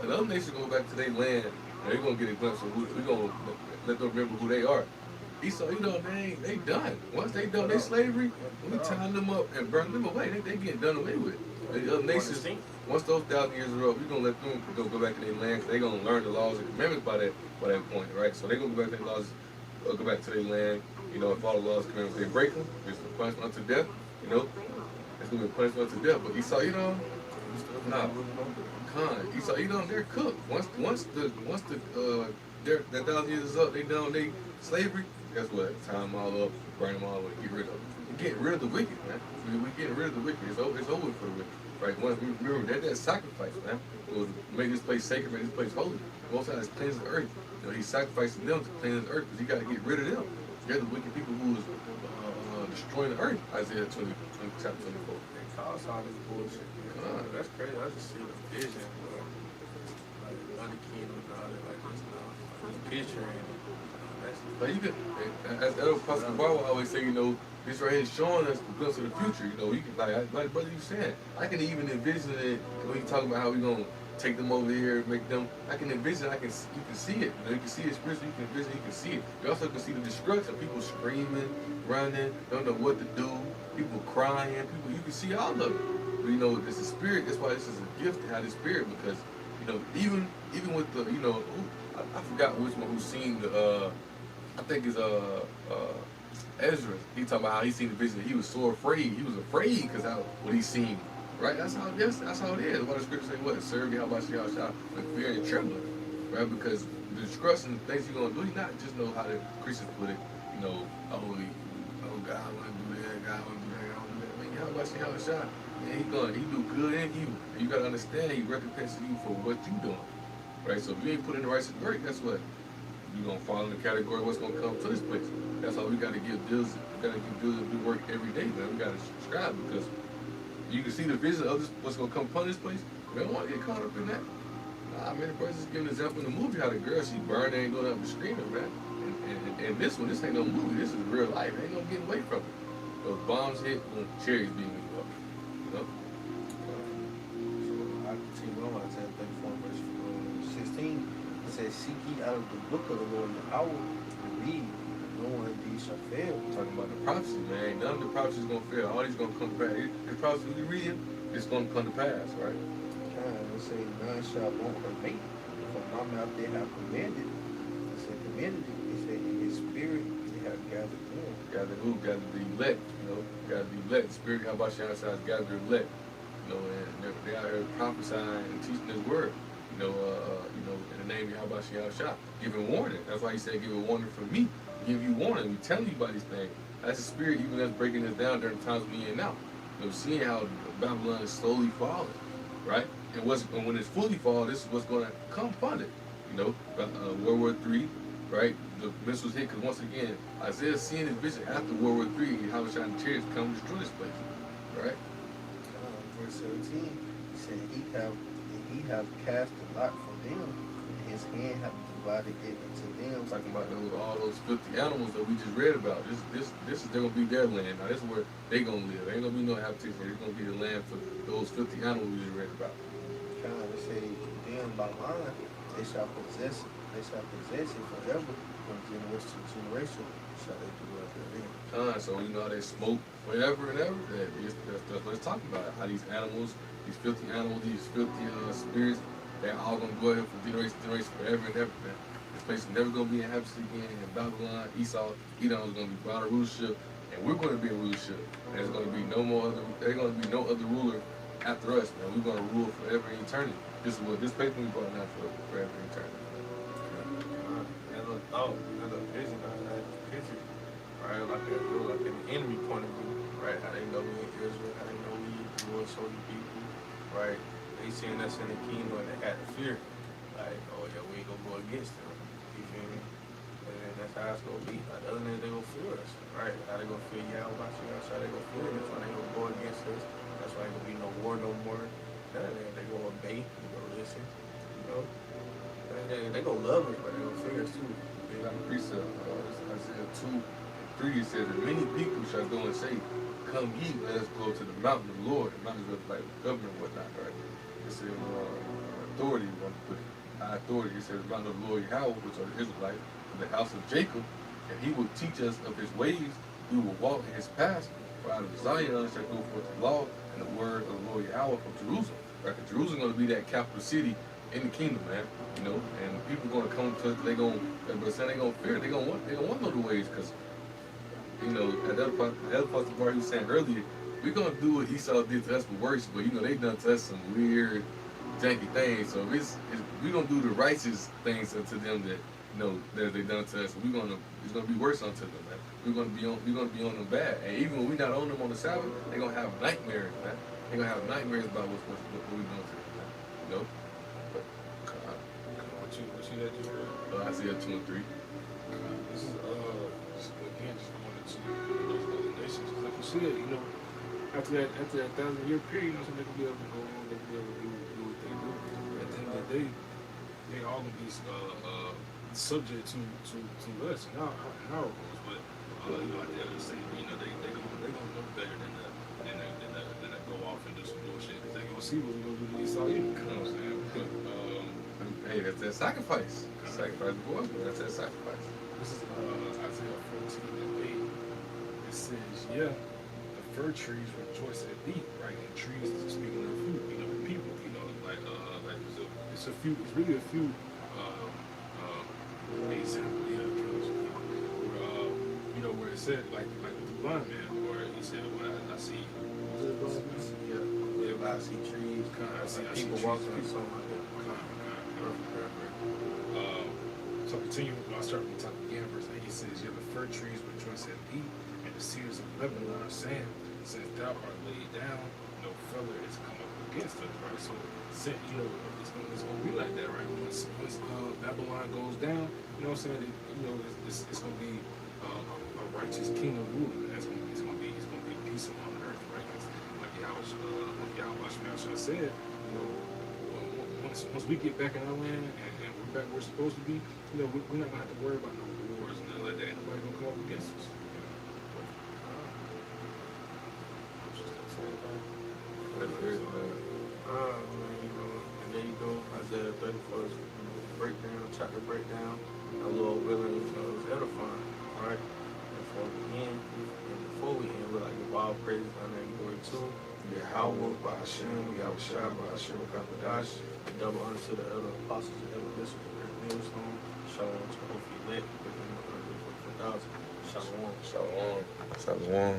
Another nation go back to their land. They're gonna get a glimpse of who. We gonna let them remember who they are. Esau, they done. Once they done their slavery, we tying them up and burn them away. They getting done away with. The other nations, once those 1,000 years are up, we gonna let them go back to their land. They gonna learn the laws and commandments by that point, right? So they gonna go back to their laws, go back to their land. And follow the laws and commandments. They break them, it's a punishment unto death. It's gonna be a punishment unto death. But Esau, nah. Esau, they're cooked. Once the their 1,000 years is up, they done they slavery. Guess what? Tie them all up, burn them all away, get rid of them. We're getting rid of the wicked, man. We're getting rid of the wicked. It's over for the wicked, right? Once we remember that sacrifice, man. To make this place sacred, make this place holy. Most of us cleanse the earth. He's sacrificing them to cleanse the earth because he got to get rid of them. They're the wicked people who is destroying the earth. Isaiah 20, chapter 24. They cause all this bullshit. That's crazy. I just see the vision, like other kingdoms and all that, like just picturing. Like you could, as Pastor Barber always say, this right here is showing us the glimpse of the future. You can like brother you said, I can even envision it when you talking about how we gonna take them over here, make them. I can envision. You can see it. You can see it spiritually. You can envision. You can see it. You also can see the destruction. People screaming, running, don't know what to do. People crying. You can see all of it. But it's a spirit. That's why this is a gift to have this spirit because even with the I forgot which one who seen the I think it's Ezra. He talking about how he seen the vision. He was so afraid. He was afraid because what he seen. Right? That's how it is. Why the scripture say what? Serve Yahweh with fear and trembling. Right? Because the destruction, the things you're gonna do, you not just know how the Christians put it. Oh God, I want to do that. God, I want to do that. I want to do that. Yahweh and he do good and evil. And you gotta understand, he recompenses you for what you doing. Right? So if you ain't put in the right work, guess what? You're gonna fall in the category of what's gonna come to this place. That's why we gotta give deals. We gotta give deals and do work every day, man. We gotta strive because you can see the vision of this, what's gonna come upon this place. We don't want to get caught up in that. Nah, man, the person's giving an example in the movie how the girl she burned and going up and screaming, man. And this one, this ain't no movie. This is real life. Ain't no getting away from it. Those bombs hit, when cherries being up. So I continue on Isaiah 34 verse 16. It says, "Seek ye out of the book of the Lord the hour and read. No one of these shall fail." Talking about the prophecy, man. None of the prophecies gonna fail. All these gonna come to pass. The prophecy we reading, it's gonna come to pass, right? It say, "None shall want her mate. For my mouth they have commanded." It said, "Commanded it." It said, "In his spirit they have gathered them." Gathered who? Gathered the elect. Gathered the elect. The spirit, how about Shana says, gathered the elect. And they out here prophesying and teaching His word. In the name of Yahweh Shah, giving warning. That's why He said, "Give a warning from me." Give you warning. We telling you about these things. That's the spirit, even that's breaking us down during the times we in now. Seeing how Babylon is slowly falling, right? and when it's fully fall, this is what's going to come upon it. You know, World War III, right? The missiles hit because once again, Isaiah seeing his vision after World War III, how was trying to chariots come destroy this place, right? Verse 17, he said, he have cast a lot for them, and his hand have divided it into them. Talking about all those 50 animals that we just read about. This is they're gonna be their land. Now this is where they gonna live. There ain't gonna be no habitation. It's gonna be the land for those 50 animals we just read about. They say, them by line, they shall possess it. They shall possess it forever, from generation to generation shall they dwell therein. So you know how they smoke forever and ever. That's what it's talking about. How these animals, these 50 animals, these 50 spirits, they're all gonna dwell here from generation to generation forever and ever, man. This place is never gonna be inhabited again. In Babylon, Esau, Edom is gonna be brought a rulership, and we're gonna be a rulership. There's gonna be no more other. There's gonna be no other ruler after us, man. We're gonna rule forever and eternity. This is what this place we brought out for forever and eternity. That little thought, that little vision, that picture, right? Like an enemy point of view, right? How they know we in Israel, how they know we Lord show you people, right? They seeing us in the kingdom and they had to fear, like, oh yeah, we ain't gonna go against them. You feel me? And that's how it's gonna be. Like, other than they gonna fear us, right? How they gonna fear Yahweh? That's how they gonna fear us. That's why they gonna go against us. That's why ain't gonna be no war no more. None of that. They gonna obey. They gonna listen. You know. They gonna love us, but they gonna fear us too. Like a precept, Isaiah 2:3 says that many people shall go and say, "Come ye, let us go to the mountain of the Lord." The mountain is like government and whatnot, right? It says authority, you want to put it. High authority. It says the mountain of the Lord Yahweh, which are the Israelites, and the house of Jacob, and he will teach us of his ways. We will walk in his paths. For out of Zion shall go forth the law and the word of the Lord Yahweh from Jerusalem. Right? 'Cause Jerusalem going to be that capital city in the kingdom, man. You know, and people going to come to us. They going to fear. They going to want other ways, because you know, at the other part of the bar he was saying earlier, we're going to do what Esau did to us for worse, but you know, they done to us some weird, janky things. So we're going to do the righteous things unto them that, you know, that they done to us. It's going to be worse unto them, man. We're going to be on them bad. And even when we're not on them on the Sabbath, they're going to have nightmares, man. They're going to have nightmares about what we're doing to them, man. You know? But, What you that you heard? Isaiah 2 and 3. This is again just going into those other nations. Like you said, you know, after that 1,000-year period, you know, so they can be able to go on, they can be able to do what they do. At the end of the day, they all gonna be subject to us and our rules. But you know, at the end of the day, you know, they gonna know better than to go off and do some bullshit, because they gonna see what we gonna do to Esau. You know what I'm saying? But, Hey, that's that sacrifice. Sacrifice the boys, man. That's that sacrifice. this is Isaiah 14 and 8. It says, yeah, the fir trees rejoice at thee, right? And trees is speaking of you, you know, people, you know, like it's really a few examples, yeah, where, you know, where it said, like the blind man, where he said, well, I see, Yeah, I see trees, I see people trees, walking or people. something like that. So continue, I'll start from the top again, verse 8. He says, yeah, the fir trees rejoice at thee, and the cedars of Lebanon are saying, since thou art laid down, no fellow is come up against us, right? So, you know, it's gonna be like that, right? Once Babylon goes down, you know what I'm saying? You know, it's gonna be a righteous kingdom ruling. It's gonna be peace on earth, right? Like Yahweh said, you know, once we get back in our land and we're back where we're supposed to be, you know, we're not gonna have to worry about no wars and nothing like that. Ain't nobody gonna come up against us. And there you go, Isaiah 34 breakdown, chapter breakdown. A little willing, you know, is edifying, right? Before we end, we're like the wild praise on that glory too. Yahweh, Ba'ashem, Yahweh, Ba'ashem, Kapadash, double honor to the elder apostles and elder bishops of the millstone. Shalom to Ophi Lit, within the 1,000. Shalom. Shalom. Shalom.